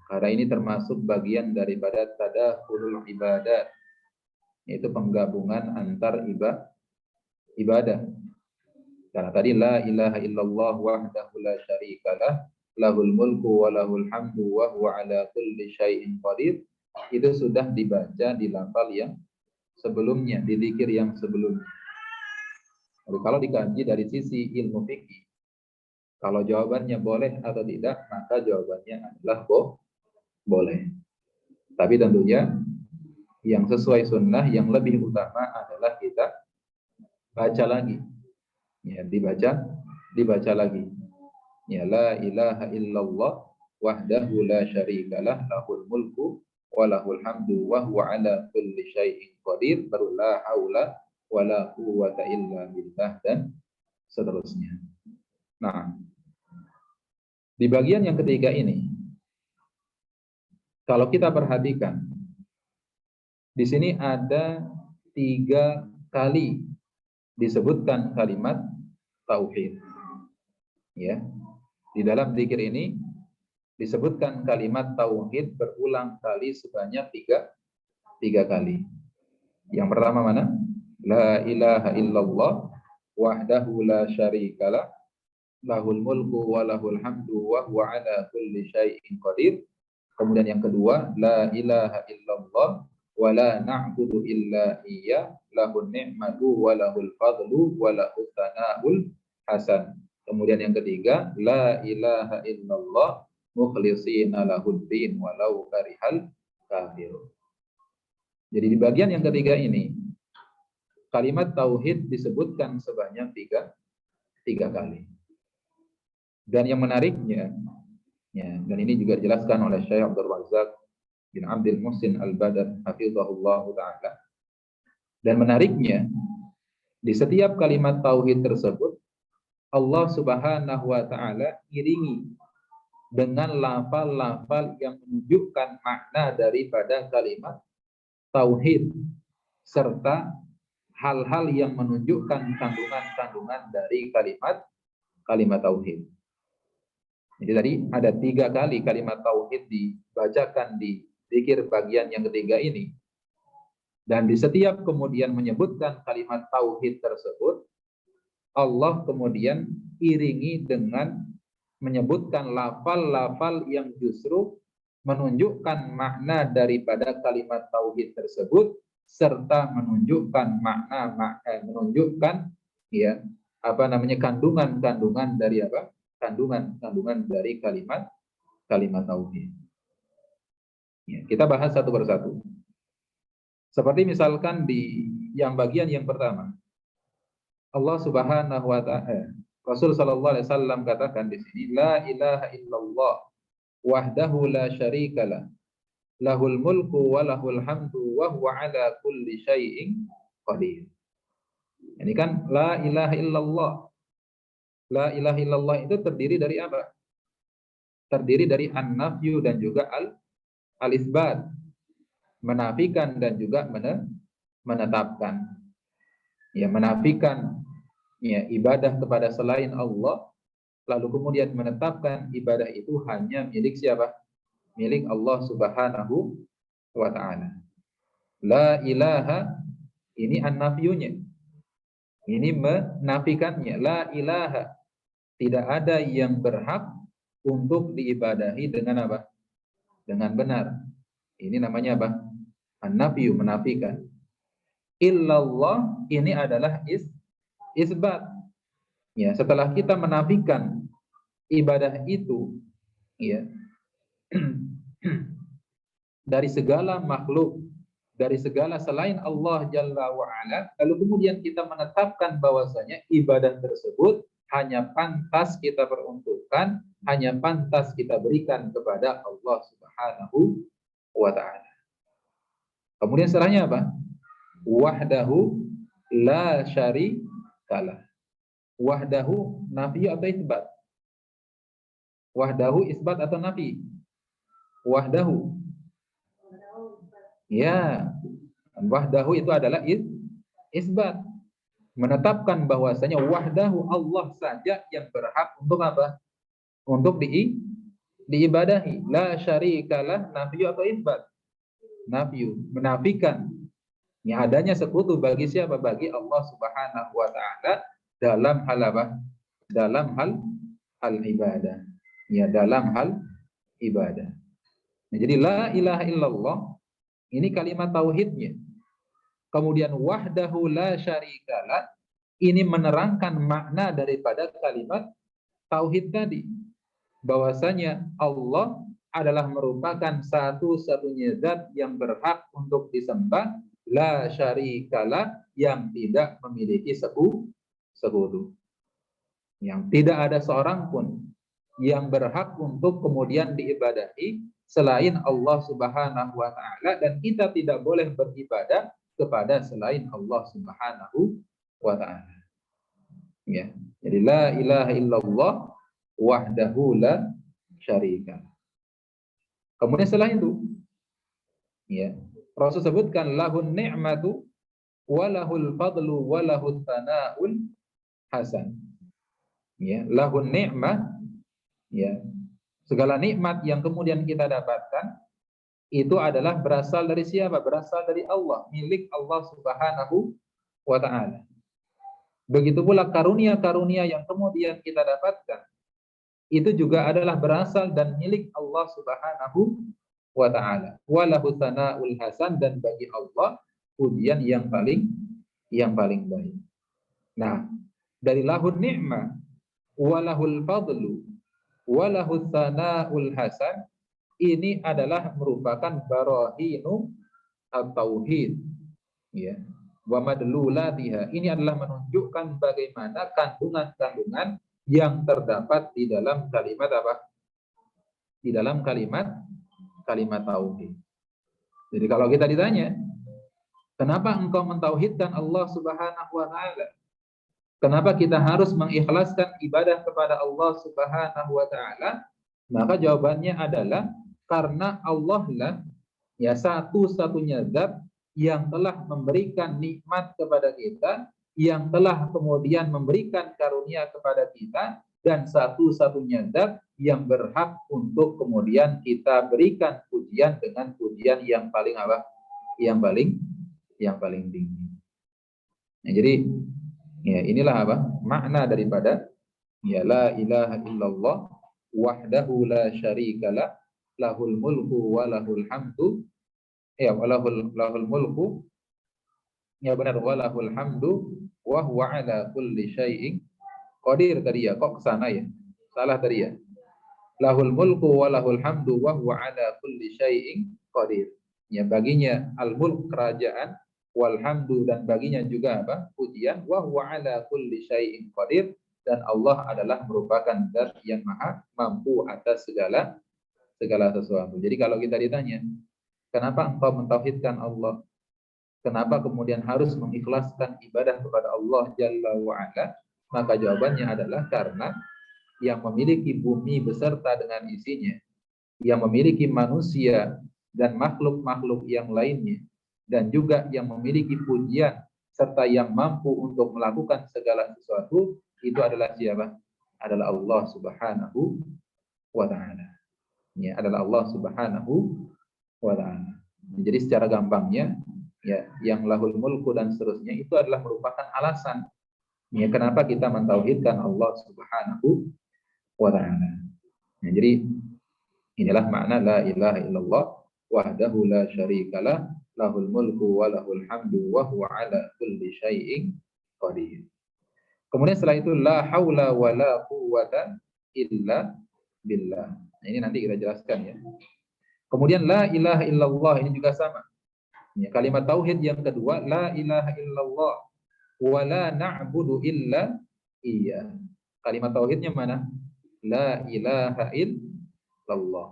Karena ini termasuk bagian daripada tadakhulul ibadat, yaitu penggabungan antar ibadah. Karena tadi la ilaha illallah wahdahu la syarikalah lahul mulku wa lahul hamdu wa huwa ala kulli syai'in qadir, itu sudah dibaca di lafal yang sebelumnya, di zikir yang sebelumnya. Jadi kalau dikaji dari sisi ilmu fikih, kalau jawabannya boleh atau tidak, maka jawabannya adalah boleh. Tapi tentunya yang sesuai sunnah, yang lebih utama adalah kita baca lagi. Ya, dibaca lagi. Ya, la ilaha illallah wahdahu la syarikalah lahul mulku wa lahul hamdu wa huwa ala kulli syai'in qadir, baru la haula wa la quwwata illa billah dan seterusnya. Nah, di bagian yang ketiga ini, kalau kita perhatikan, di sini ada 3 kali disebutkan kalimat tauhid. Ya, di dalam zikir ini disebutkan kalimat tauhid berulang kali sebanyak 3 kali. Yang pertama mana? La ilaha illallah wahdahu la syarikalah lahul mulku wa lahul hamdu wa huwa ala kulli syai'in qadir. Kemudian yang kedua, la ilaha illallah wa la na'budu illa iyyah lahun ni'matu wa lahul fadlu wa lahut thana'ul hasan. Kemudian yang ketiga, la ilaha illallah mukhlishina lahuddin walau karihal kafirun. Jadi di bagian yang ketiga ini, kalimat tauhid disebutkan sebanyak 3 kali. Dan yang menariknya, ya, dan ini juga dijelaskan oleh Syekh Abdul Razak bin Abdul Muhsin Al-Badr hafizahullah ta'ala. Dan menariknya, di setiap kalimat tauhid tersebut, Allah Subhanahu wa ta'ala iringi dengan lafal-lafal yang menunjukkan makna daripada kalimat tauhid, serta hal-hal yang menunjukkan kandungan-kandungan dari kalimat tauhid. Jadi tadi ada 3 kali kalimat tauhid dibacakan di zikir bagian yang ketiga ini. Dan di setiap kemudian menyebutkan kalimat tauhid tersebut, Allah kemudian iringi dengan menyebutkan lafal-lafal yang justru menunjukkan makna daripada kalimat tauhid tersebut, serta menunjukkan menunjukkan ya kandungan dari kandungan dari kalimat tauhid. Ya, kita bahas satu persatu. Seperti misalkan di bagian yang pertama, Allah Subhanahu wa ta'ala, Rasul sallallahu alaihi wasallam katakan di sini, la ilaha illallah wahdahu la syarikalah, lahul mulku wa lahul hamdu wa huwa ala kulli syai'in qadir. Ini kan la ilaha illallah. La ilaha illallah itu terdiri dari apa? Terdiri dari an-nafyu dan juga al-isbat. Menafikan dan juga menetapkan. Ya, menafikan ya ibadah kepada selain Allah, lalu kemudian menetapkan ibadah itu hanya milik siapa? Milik Allah Subhanahu wa ta'ala. La ilaha, ini an-nafyunya. Ini menafikannya. La ilaha, tidak ada yang berhak untuk diibadahi dengan apa? Dengan benar. Ini namanya apa? An-nafyu, menafikan. Illallah, ini adalah isbat. Ya, setelah kita menafikan ibadah itu, ya, dari segala makhluk, dari segala selain Allah Jalla wa'ala, lalu kemudian kita menetapkan bahwasanya ibadah tersebut hanya pantas kita peruntukkan, hanya pantas kita berikan kepada Allah Subhanahu wa ta'ala. Kemudian setelahnya apa? Wahdahu la syarikalah. Wahdahu nafi atau isbat? Wahdahu isbat atau nafi? Wahdahu. Ya, wahdahu itu adalah isbat. Menetapkan bahwasanya wahdahu, Allah saja yang berhak untuk apa? Untuk diibadahi. La syarikalah, nafi atau isbat? Nafi, menafikan yang adanya sekutu bagi siapa? Bagi Allah Subhanahu wa ta'ala dalam hal apa? Dalam hal ibadah. Ya, dalam hal ibadah. Nah, jadi la ilaha illallah ini kalimat tauhidnya. Kemudian wahdahu la syarikalah ini menerangkan makna daripada kalimat tauhid tadi. Bahwasanya Allah adalah merupakan satu-satunya zat yang berhak untuk disembah, la syarikalah, yang tidak memiliki sekutu. Yang tidak ada seorang pun yang berhak untuk kemudian diibadahi selain Allah Subhanahu wa ta'ala, dan kita tidak boleh beribadah kepada selain Allah Subhanahu wa ta'ala. Ya. Jadi la ilaha illallah wahdahu la syarika. Kemudian setelah itu, ya, Rasul sebutkan lahun ni'matu walahul fadlu walahul thana'ul hasan. Ya, lahun ni'mah, ya, segala nikmat yang kemudian kita dapatkan itu adalah berasal dari siapa? Berasal dari Allah, milik Allah Subhanahu wa ta'ala. Begitu pula karunia-karunia yang kemudian kita dapatkan itu juga adalah berasal dan milik Allah Subhanahu wa ta'ala. Walahu tsana'ul hasan, dan bagi Allah pujian yang paling baik. Nah, dari lahun ni'mah walahul fadlu walahu tsana'ul hasan, ini adalah merupakan barahinu at-tauhid, ya, wa madlulatiha. Ini adalah menunjukkan bagaimana kandungan-kandungan yang terdapat di dalam kalimat apa? Di dalam kalimat tauhid. Jadi kalau kita ditanya, kenapa engkau mentauhidkan Allah Subhanahu wa ta'ala? Kenapa kita harus mengikhlaskan ibadah kepada Allah Subhanahu wa ta'ala? Maka jawabannya adalah karena Allah lah ya satu-satunya zat yang telah memberikan nikmat kepada kita, yang telah kemudian memberikan karunia kepada kita, dan satu-satunya zat yang berhak untuk kemudian kita berikan pujian dengan pujian yang paling apa? Yang paling tinggi. Nah, jadi Ya, inilah apa? Makna daripada ya la ilaha illallah wahdahu la syarikalah lahul mulku wa lahul hamdu ya lahul mulku ya benar wa lahul hamdu wa huwa ala kulli syai'in qadir tadi ya kok kesana ya salah tadi ya lahul mulku wa lahul hamdu wa huwa ala kulli syai'in qadir ya baginya al mulk kerajaan wal hamdu dan baginya juga apa pujian wa huwa ala kulli syai'in qadir dan Allah adalah merupakan zat yang maha mampu atas segala sesuatu. Jadi kalau kita ditanya, kenapa engkau mentauhidkan Allah? Kenapa kemudian harus mengikhlaskan ibadah kepada Allah Jalla wa'ala? Maka jawabannya adalah karena yang memiliki bumi beserta dengan isinya, yang memiliki manusia dan makhluk-makhluk yang lainnya, dan juga yang memiliki pujian serta yang mampu untuk melakukan segala sesuatu, itu adalah siapa? Adalah Allah Subhanahu wa ta'ala. Ya, adalah Allah Subhanahu wa ta'ala. Jadi secara gampangnya ya, yang lahul mulku dan seterusnya itu adalah merupakan alasan ya kenapa kita mentauhidkan Allah Subhanahu wa ta'ala. Ya, jadi inilah makna la ilaha illallah wahdahu la syarikalah lahul mulku wa lahul hamdu wa huwa ala kulli syai'in qadir. Kemudian setelah itu la haula wa la quwwata illa billah. Nah, ini nanti kita jelaskan ya. Kemudian la ilaha illallah ini juga sama. Ya, kalimat tauhid yang kedua la ilaha illallah wa la na'budu illa iya. Kalimat tauhidnya mana? La ilaha illallah.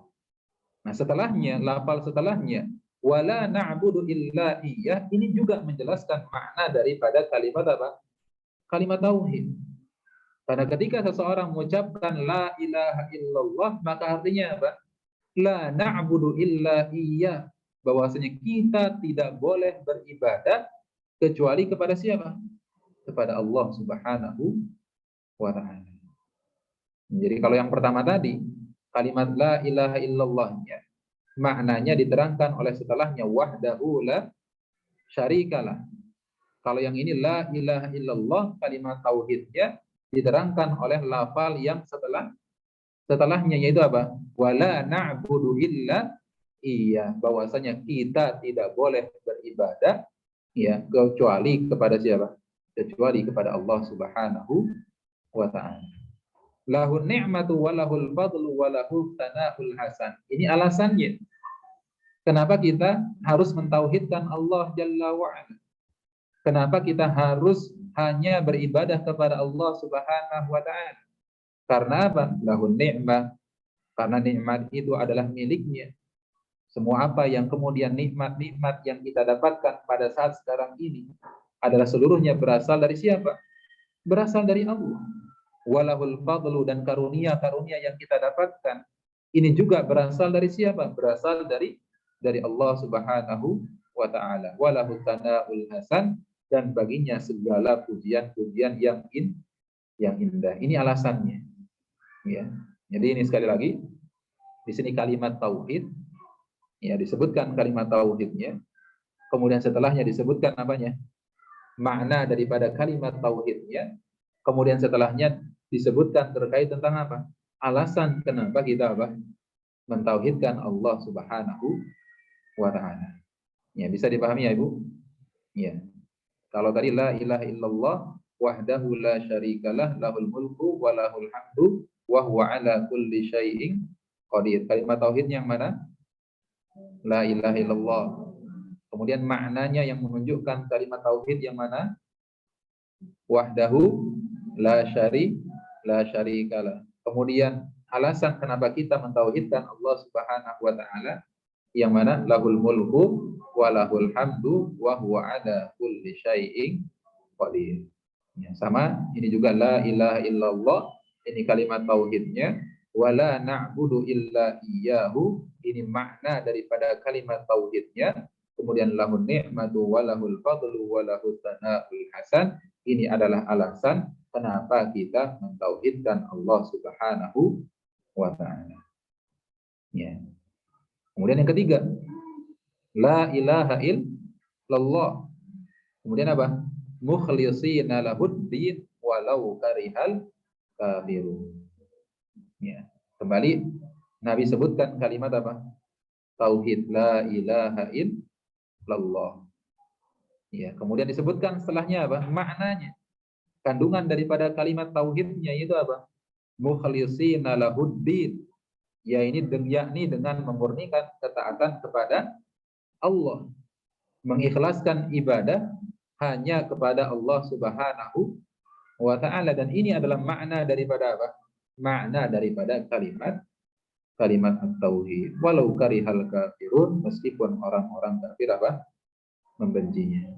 Nah, setelahnya, lafal setelahnya wala na'budu illa iya ini juga menjelaskan makna daripada kalimat apa? Kalimat tauhid. Karena ketika seseorang mengucapkan la ilaha illallah maka artinya apa? La na'budu illa iya. Bahwasanya kita tidak boleh beribadah kecuali kepada siapa? Kepada Allah Subhanahu wa ta'ala. Jadi kalau yang pertama tadi kalimat la ilaha illallahnya maknanya diterangkan oleh setelahnya wahdahu la syarikalah. Kalau yang ini la ilaha illallah kalimat tauhidnya diterangkan oleh lafal yang setelahnya yaitu apa? Wala na'budu illa iya, bahwasanya kita tidak boleh beribadah ya kecuali kepada siapa? Kecuali kepada Allah Subhanahu wa ta'ala. Lahun ni'matu wa lahul fadlu wa lahul thana'ul hasan. Ini alasannya. Kenapa kita harus mentauhidkan Allah Jalla wa'ala? Kenapa kita harus hanya beribadah kepada Allah Subhanahu wa ta'ala? Karena apa? Lahun ni'mah. Karena nikmat itu adalah miliknya. Semua apa yang kemudian nikmat-nikmat yang kita dapatkan pada saat sekarang ini adalah seluruhnya berasal dari siapa? Berasal dari Allah. Walahul fadlu dan karunia-karunia yang kita dapatkan ini juga berasal dari siapa? Berasal dari Allah Subhanahu wa ta'ala. Walahu thana'ul hasan dan baginya segala pujian-pujian yang indah. Ini alasannya. Ya. Jadi ini sekali lagi di sini kalimat tauhid ya disebutkan kalimat tauhidnya. Kemudian setelahnya disebutkan apanya? Makna daripada kalimat tauhidnya. Kemudian setelahnya disebutkan terkait tentang apa? Alasan kenapa kita apa? Mentauhidkan Allah Subhanahu wa ta'ala. Ya, bisa dipahami ya, Ibu? Ya. Kalau tadi la ilaha illallah wahdahu la syarikalah lahul mulku wa lahul hamdu wa huwa ala kulli syai'in qadir. Kalimat tauhid yang mana? La ilaha illallah. Kemudian maknanya yang menunjukkan kalimat tauhid yang mana? Wahdahu la syarikalah. Kemudian alasan kenapa kita mentauhidkan Allah Subhanahu wa ta'ala yang mana lahul mulku wa lahul hamdu wa huwa ala kulli syai'in qadir. Ya, sama ini juga la ilaha illallah ini kalimat tauhidnya wala na'budu illa iyyahu ini makna daripada kalimat tauhidnya. Kemudian lahun ni'matu wa lahul fadlu wa lahut thana'ul hasan ini adalah alasan kenapa kita mentauhidkan Allah Subhanahu wa ta'ala. Ya. Kemudian yang ketiga, la ilaha illallah. Kemudian apa? mukhlishina lahuddin walau karihal kafirun. Ya. Kembali Nabi sebutkan kalimat apa? Tauhid la ilaha illallah. Ya, kemudian disebutkan setelahnya apa? Maknanya. Kandungan daripada kalimat tauhidnya itu apa? Mukhlishina lahuddin. Yakni dengan memurnikan ketaatan kepada Allah, mengikhlaskan ibadah hanya kepada Allah Subhanahu wa ta'ala. Dan ini adalah makna daripada apa? Makna daripada kalimat at-tauhid. Walau karihal kafirun, meskipun orang-orang kafir apa? Membencinya.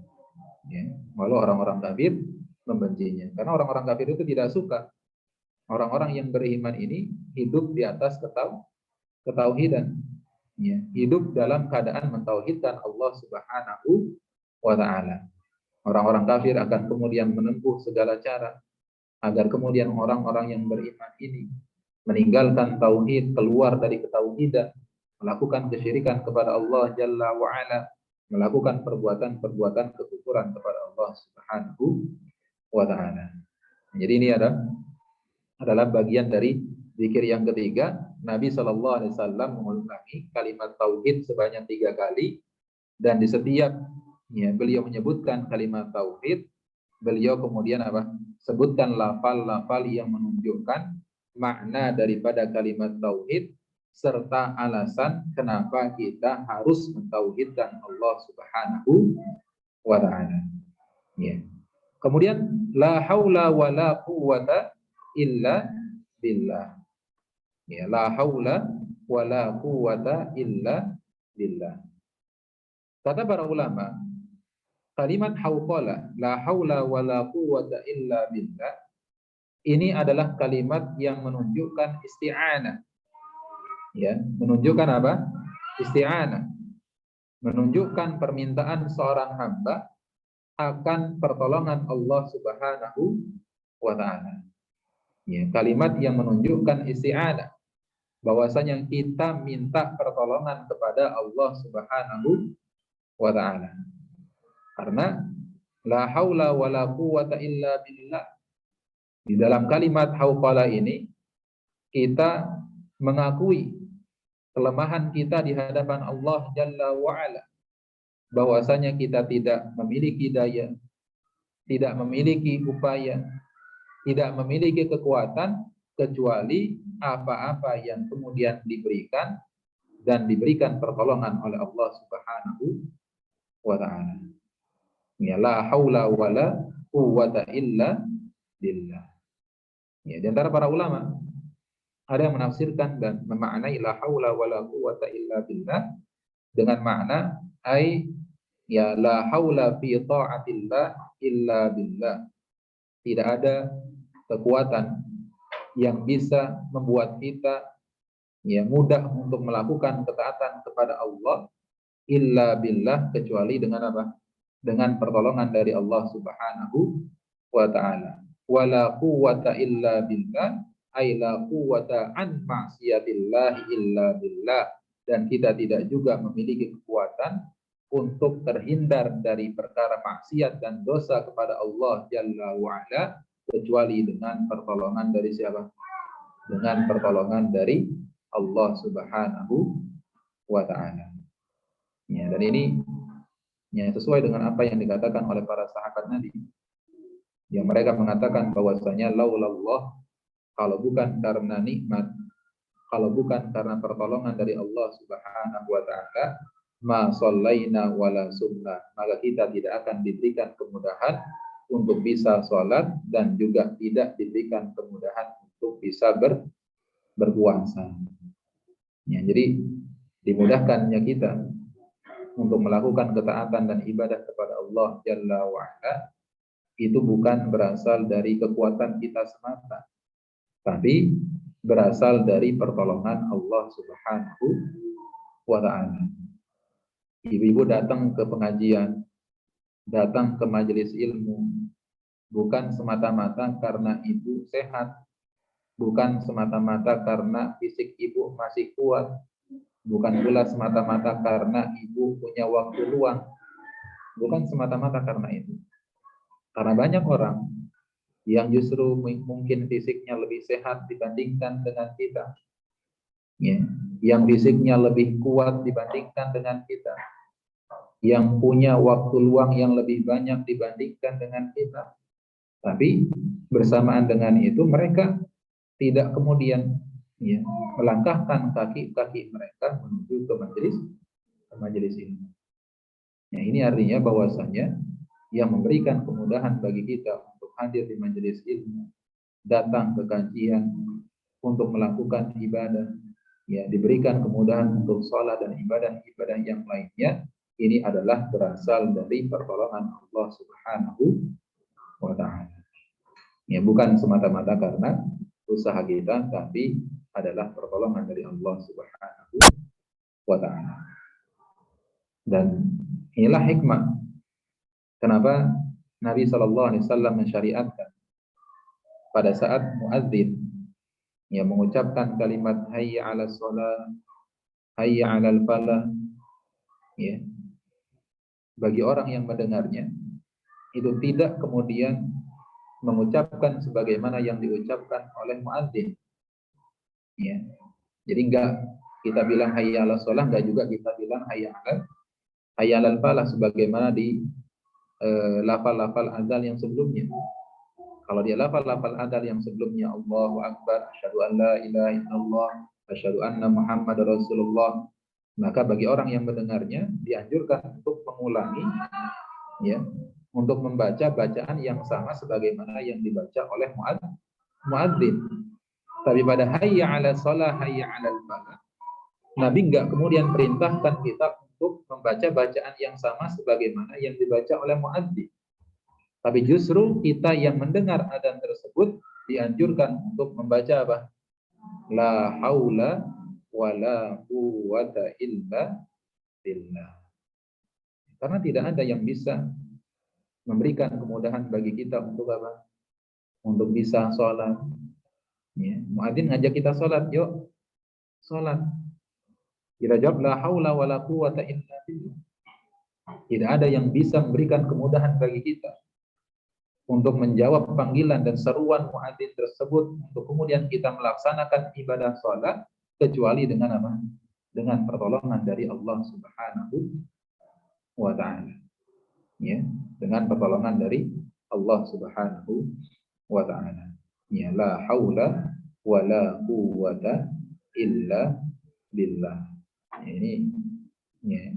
Ya. Walau orang-orang kafir membencinya. Karena orang-orang kafir itu tidak suka orang-orang yang beriman ini hidup di atas ketauhidan. Ya. Hidup dalam keadaan mentauhidkan Allah Subhanahu wa ta'ala. Orang-orang kafir akan kemudian menempuh segala cara agar kemudian orang-orang yang beriman ini meninggalkan tauhid, keluar dari ketauhidan, melakukan kesyirikan kepada Allah Jalla wa'ala, melakukan perbuatan-perbuatan kekufuran kepada Allah Subhanahu wa ta'ala. Jadi ini adalah bagian dari zikir yang ketiga. Nabi SAW mengulangi kalimat tauhid sebanyak 3 kali, dan di setiap beliau menyebutkan kalimat tauhid, beliau kemudian apa? Sebutkan lafal-lafal yang menunjukkan makna daripada kalimat tauhid serta alasan kenapa kita harus mentauhidkan Allah Subhanahu wa ta'ala. Ya. Kemudian la haula wala quwwata illa billah. Ya, la haula wala quwwata illa billah. Kata para ulama, kalimat hauqala, la haula wala quwwata illa billah, ini adalah kalimat yang menunjukkan isti'anah. Ya, menunjukkan apa? Isti'anah. Menunjukkan permintaan seorang hamba akan pertolongan Allah Subhanahu wa ta'ala. Ya, kalimat yang menunjukkan isti'anah, bahwasanya kita minta pertolongan kepada Allah Subhanahu wa ta'ala. Karena la haula wala quwwata illa billah, di dalam kalimat hauqala ini kita mengakui kelemahan kita di hadapan Allah Jalla wa'ala, bahwasanya kita tidak memiliki daya, tidak memiliki upaya, tidak memiliki kekuatan kecuali apa-apa yang kemudian diberikan dan diberikan pertolongan oleh Allah Subhanahu wa ta'ala. Ya, la haula wala quwwata illa billah. Ya, di antara para ulama ada yang menafsirkan dan memaknai la haula wala quwwata illa billah dengan makna ya la haula fi ta'atillah illa billah. Tidak ada kekuatan yang bisa membuat kita mudah untuk melakukan ketaatan kepada Allah illa billah, kecuali dengan apa? Dengan pertolongan dari Allah Subhanahu wa ta'ala. Wala quwwata illa billah, ay la quwwata an ma'siyatillahi illa billah. Dan kita tidak juga memiliki kekuatan untuk terhindar dari perkara maksiat dan dosa kepada Allah Jalla wa'ala, kecuali dengan pertolongan dari siapa? Dengan pertolongan dari Allah Subhanahu wa ta'ala. Ya, dan ini sesuai dengan apa yang dikatakan oleh para sahabat Nabi, yang mereka mengatakan bahwasanya laulallah, kalau bukan karena nikmat, kalau bukan karena pertolongan dari Allah Subhanahu wa ta'ala, ma shallaina wala sumna, maka kita tidak akan diberikan kemudahan untuk bisa sholat dan juga tidak diberikan kemudahan untuk bisa berpuasa. Ya, jadi dimudahkannya kita untuk melakukan ketaatan dan ibadah kepada Allah Jalla wa'ala itu bukan berasal dari kekuatan kita semata, tapi berasal dari pertolongan Allah Subhanahu wa ta'ala. Ibu-ibu datang ke pengajian, datang ke majelis ilmu, bukan semata-mata karena ibu sehat, bukan semata-mata karena fisik ibu masih kuat, bukan pula semata-mata karena ibu punya waktu luang, bukan semata-mata karena itu. Karena banyak orang yang justru mungkin fisiknya lebih sehat dibandingkan dengan kita, ya, yang fisiknya lebih kuat dibandingkan dengan kita, yang punya waktu luang yang lebih banyak dibandingkan dengan kita. Tapi bersamaan dengan itu mereka tidak kemudian, ya, melangkahkan kaki-kaki mereka menuju ke majelis ilmu. Ya, ini artinya bahwasanya yang memberikan kemudahan bagi kita untuk hadir di majelis ilmu, datang ke kajian, untuk melakukan ibadah, ya, diberikan kemudahan untuk sholat dan ibadah-ibadah yang lainnya, ini adalah berasal dari pertolongan Allah Subhanahu wa Ta'ala. Ya, bukan semata-mata karena usaha kita, tapi adalah pertolongan dari Allah Subhanahu wa Ta'ala. Dan inilah hikmah kenapa Nabi SAW mensyariatkan pada saat muadzin, ya, mengucapkan kalimat hayya 'alas shalah, hayya 'alal falah, ya, bagi orang yang mendengarnya itu tidak kemudian mengucapkan sebagaimana yang diucapkan oleh muadzin, ya. Jadi enggak kita bilang hayya 'alas shalah, enggak juga kita bilang hayya 'alal falah sebagaimana di lafal-lafal azal yang sebelumnya. Kalau dia lafal-lafal adal yang sebelumnya, Allahu Akbar, asyhadu an la ilaha illallah, asyhadu anna Muhammad Rasulullah, maka bagi orang yang mendengarnya dianjurkan untuk mengulangi, ya, untuk membaca bacaan yang sama sebagaimana yang dibaca oleh muadzin. Tapi pada hayya 'ala shalah, hayya 'alal falah, Nabi enggak kemudian perintahkan kita untuk membaca bacaan yang sama sebagaimana yang dibaca oleh muadzin. Tapi justru kita yang mendengar adzan tersebut dianjurkan untuk membaca apa? La haula wala quwwata illa billah. Karena tidak ada yang bisa memberikan kemudahan bagi kita untuk apa? Untuk bisa sholat. Ya, muadzin ngajak kita sholat, yuk sholat. Kita jawab la haula wala quwwata illa billah. Tidak ada yang bisa memberikan kemudahan bagi kita untuk menjawab panggilan dan seruan muadzin tersebut untuk kemudian kita melaksanakan ibadah sholat kecuali dengan apa? Dengan pertolongan dari Allah Subhanahu wa Ta'ala. Ya, dengan pertolongan dari Allah Subhanahu wa Ta'ala. Ya, la haula wa la quwwata illa billah. Ini, ya,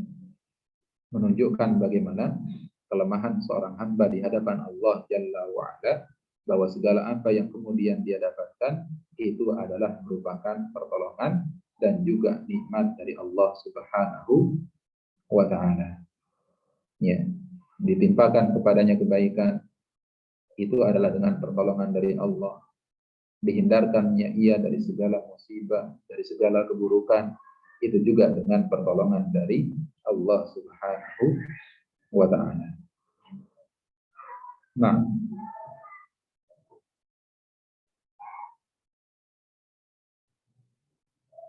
menunjukkan bagaimana kelemahan seorang hamba di hadapan Allah Jalla wa'ala, bahwa segala apa yang kemudian dia dapatkan itu adalah merupakan pertolongan dan juga nikmat dari Allah Subhanahu wa Ta'ala. Ya, ditimpakan kepadanya kebaikan itu adalah dengan pertolongan dari Allah. Dihindarkannya ia dari segala musibah, dari segala keburukan, itu juga dengan pertolongan dari Allah Subhanahu wa Ta'ala. Nah,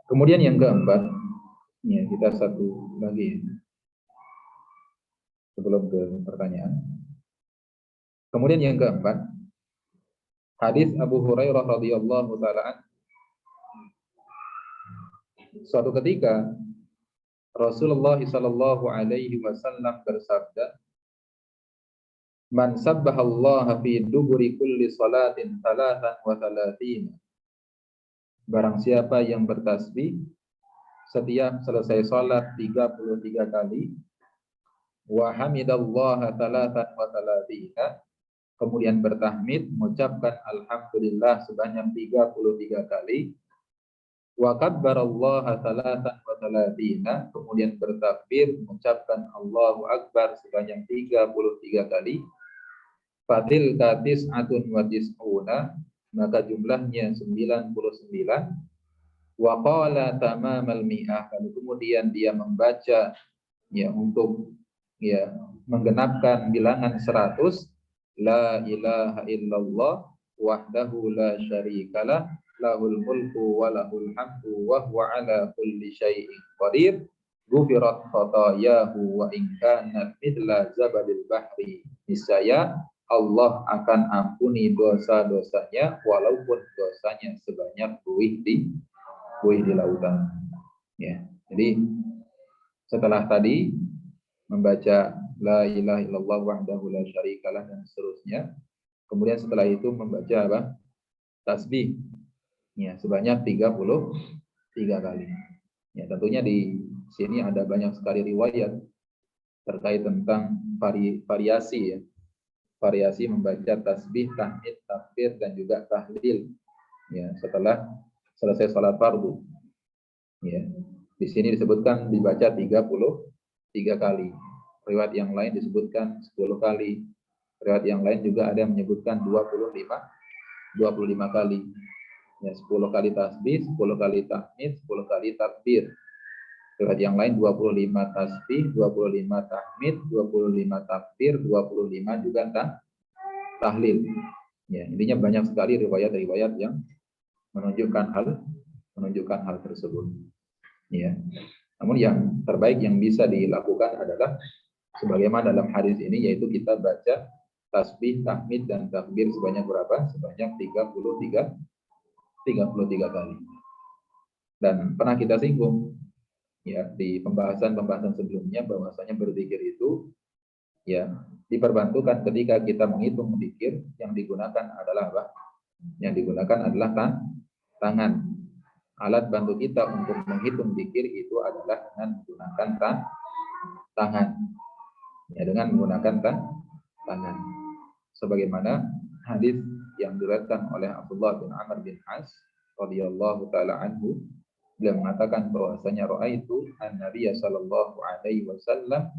kemudian yang keempat, ya, kita satu lagi sebelum ke pertanyaan. Kemudian yang keempat, hadis Abu Hurairah radhiyallahu taala, suatu ketika Rasulullah sallallahu alaihi wasallam bersabda, "Man sabbahallaha fi duburi kulli salatin 33." Barang siapa yang bertasbih setiap selesai salat 33 kali, wa hamidallaha 33, kemudian bertahmid mengucapkan alhamdulillah sebanyak 33 kali, wa kabbarallaha 33, kemudian bertakbir mengucapkan Allahu Akbar sebanyak 33 kali, fatil katis atun wa tis'una, maka jumlahnya 99, wa qala tamamal mi'ah, lalu kemudian dia membaca, ya, untuk, ya, menggenapkan bilangan 100, la ilaha illallah wahdahu la syarikalah lahul mulku wa lahul hamdu wa huwa ala kulli syai'in qadir, ghufirat khatayahu wa in kanat mithla zabadil bahri nisaya Allah akan ampuni dosa-dosanya walaupun dosanya sebanyak buih di lautan. Ya. Jadi setelah tadi membaca la ilaha illallah wahdahu la syarikalah dan seterusnya, kemudian setelah itu membaca apa? Tasbih. Ya, sebanyak 33 kali. Ya, tentunya di sini ada banyak sekali riwayat terkait tentang variasi ya. Variasi membaca tasbih, tahmid, takbir dan juga tahlil ya setelah selesai salat fardu. Ya. Di sini disebutkan dibaca 33 kali. Riwayat yang lain disebutkan 10 kali. Riwayat yang lain juga ada yang menyebutkan 25 kali. Ya, 10 kali tasbih, 10 kali tahmid, 10 kali takbir. Riwayat yang lain 25 tasbih, 25 tahmid, 25 takbir, 25 juga tahlil. Ya, intinya banyak sekali riwayat-riwayat yang menunjukkan hal tersebut. Ya. Namun yang terbaik yang bisa dilakukan adalah sebagaimana dalam hadis ini, yaitu kita baca tasbih, tahmid dan takbir sebanyak berapa? Sebanyak 33 kali. Dan pernah kita singgung ya di pembahasan sebelumnya bahwasanya berzikir itu ya diperbantukan ketika kita menghitung zikir, yang digunakan adalah apa? Yang digunakan adalah tangan. Alat bantu kita untuk menghitung zikir itu adalah dengan menggunakan tangan. Ya, dengan menggunakan tangan. Sebagaimana hadis yang diriwayatkan oleh Abdullah bin Amr bin As radhiyallahu taala anhu, beliau mengatakan bahwasanya raaitu an-nabiy sallallahu alaihi wasallam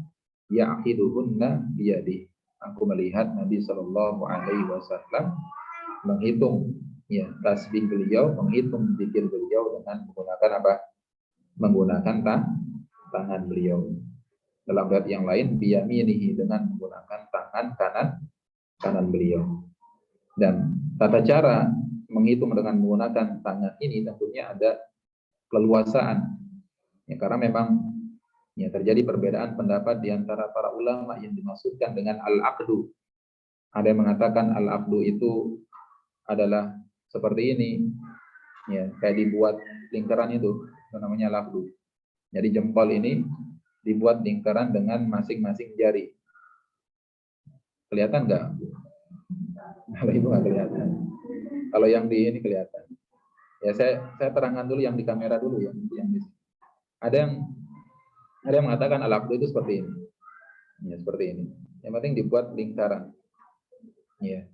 ya'qiduhunna biyadihi. Aku melihat Nabi sallallahu alaihi wasallam menghitung ya tasbih beliau, menghitung zikir beliau dengan menggunakan apa? Menggunakan tangan beliau. Dalam riwayat yang lain biyaminihi, dengan menggunakan tangan kanan beliau. Dan tata cara menghitung dengan menggunakan tangan ini tentunya ada keleluasaan. Ya, karena memang ya terjadi perbedaan pendapat di antara para ulama yang dimaksudkan dengan al-aqdu. Ada yang mengatakan al-aqdu itu adalah seperti ini. Ya, kayak dibuat lingkaran itu namanya al-aqdu. Jadi jempol ini dibuat lingkaran dengan masing-masing jari. Kelihatan nggak? Kalau ibu nggak kelihatan. Kalau yang di ini kelihatan. Ya saya terangkan dulu yang di kamera dulu ya. Yang di sini. Ada yang mengatakan al-aqdu itu seperti ini. Ya, seperti ini. Yang penting dibuat lingkaran. Ya.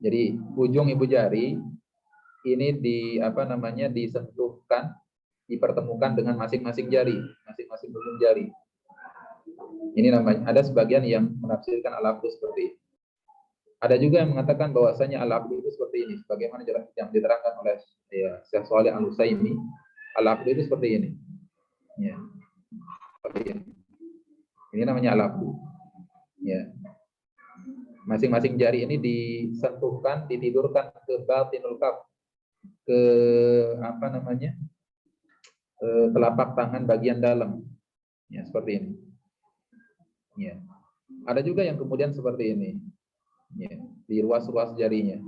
Jadi ujung ibu jari ini disentuhkan, dipertemukan dengan masing-masing jari, masing-masing ujung jari. Ini namanya, ada sebagian yang menafsirkan al-aqdu seperti ini. Ada juga yang mengatakan bahwasanya al-aqdu itu seperti ini, sebagaimana yang diterangkan oleh ya, Syekh Shalih Al-Utsaimin. Al-aqdu itu seperti ini. Ya. Seperti ini. Ini namanya al-aqdu. Ya. Masing-masing jari ini disentuhkan, ditidurkan ke batinul kaf, ke telapak tangan bagian dalam. Ya, seperti ini. Ya. Ada juga yang kemudian seperti ini. Ya, di ruas-ruas jarinya.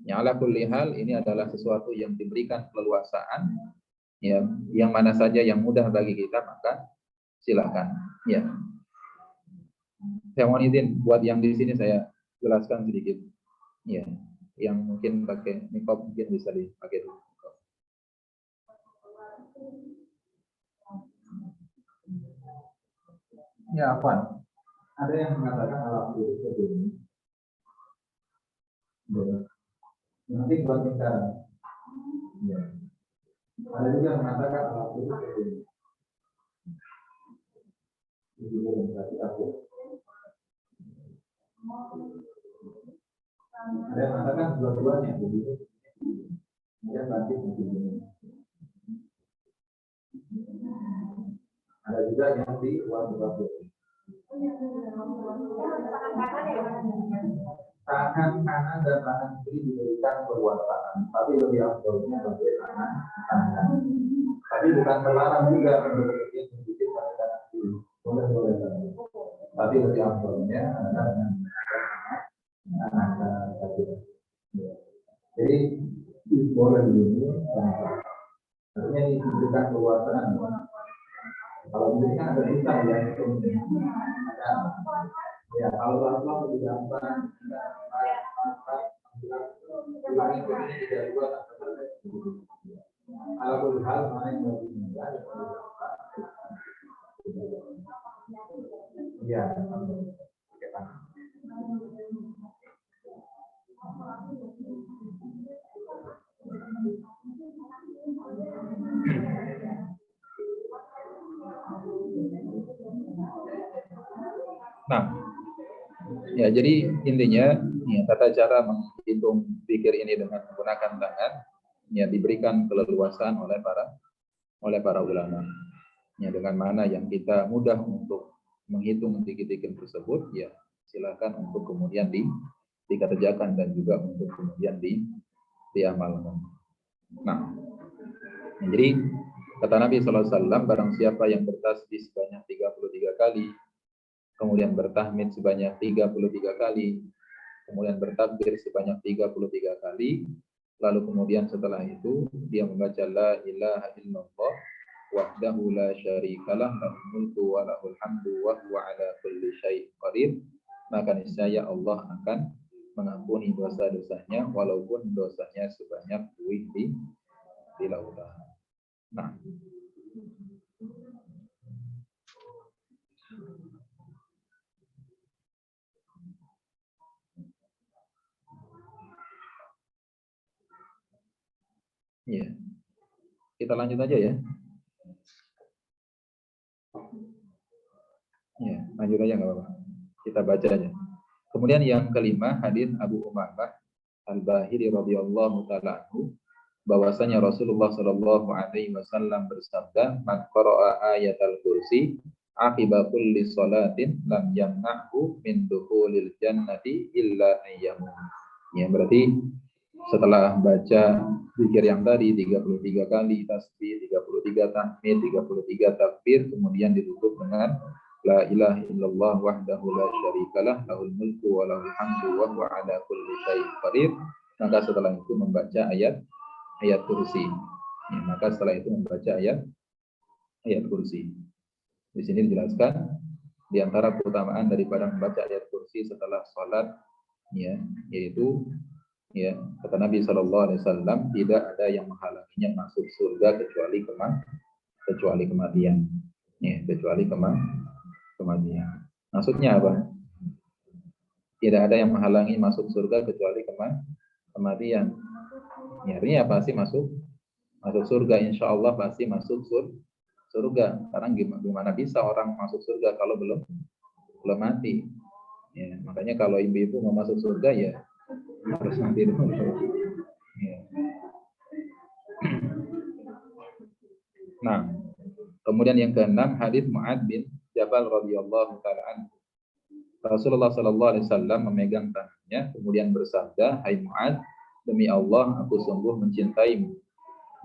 Ya, ala kulli hal ini adalah sesuatu yang diberikan keleluasaan. Ya, yang mana saja yang mudah bagi kita maka silakan. Ya. Saya mohon izin buat yang di sini saya jelaskan sedikit. Ya, yang mungkin pakai niqab mungkin bisa dipakai dulu. Ya, Afwan. Ada yang mengatakan al-aqdu itu begini. Nanti buat lingkaran. Ya. Ada juga yang mengatakan al-aqdu itu begini. Ini berarti aku. Ada yang mengatakan dua-duanya begitu. Kemudian nanti begini. Ada juga yang di luar-luar. Tangan kanan dan tangan kiri diberikan kekuasaan, tapi lebih afdolnya bagi tangan kanan. Tapi bukan terlarang juga untuk kemudian menjadi pada kanan kiri. Boleh. Tapi lebih afdolnya adalah dengan boleh dulu. Artinya diberikan keluasan. Kalau ini kan ada susah ya. Ya kalau Rasulullah lebih gampang. Ulangi ini tidak buat. Kalau hal mana yang lebih mudah. Ya. Nah, ya jadi intinya ya, tata cara menghitung zikir ini dengan menggunakan tangan ya diberikan keleluasan oleh para ulama. Ya dengan mana yang kita mudah untuk menghitung zikir-zikir tersebut ya silakan untuk kemudian dikerjakan dan juga untuk kemudian diamalkan. Nah, ya, jadi kata Nabi SAW, barang siapa yang bertasbih sebanyak 33 kali, kemudian bertahmid sebanyak 33 kali, kemudian bertakbir sebanyak 33 kali, lalu kemudian setelah itu dia membaca la ilaha illallah wahdahu la syarikalah lahul mulku wa lahul hamdu wa huwa ala kulli syai'in qadir, maka niscaya Allah akan mengampuni dosa-dosanya walaupun dosanya sebanyak buih di lautan. Nah, ya, kita lanjut aja ya. Ya, lanjut aja nggak apa-apa. Kita baca aja. Kemudian yang kelima, hadis Abu Umamah Al-Bahili radhiyallahu taala anhu, bahwasanya Rasulullah sallallahu alaihi wasallam bersabda, "Man qara'a ayatal kursi aqiba kulli salatin lam yamna'hu min dukhulil jannati illa ayyamun." Ya, berarti setelah baca zikir yang tadi 33 kali tasbih, 33 tahmid, 33 takbir, kemudian ditutup dengan la ilaha illallah wahdahu la syarikalah lahul mulku wa lahul hamdu wa huwa ala kulli syai'in qadir, maka setelah itu membaca ayat kursi. Ya, maka setelah itu membaca ayat kursi. Di sini dijelaskan di antara keutamaan daripada membaca ayat kursi setelah salat ya, yaitu ya kata Nabi SAW, tidak ada yang menghalanginya masuk surga kecuali kematian. Ya, kecuali kematian. Maksudnya apa? Tidak ada yang menghalangi masuk surga kecuali kematian. Ya, artinya pasti masuk surga, insya Allah pasti masuk surga. Karena gimana bisa orang masuk surga kalau belum mati? Ya, makanya kalau ibu-ibu mau masuk surga ya harus mati dulu. Ya. Nah, kemudian yang keenam, hadis Mu'adz bin Jabal radhiyallahu taala anhu. Rasulullah sallallahu alaihi wasallam memegang tangannya kemudian bersabda, "Hai Mu'adz, demi Allah aku sungguh mencintaimu.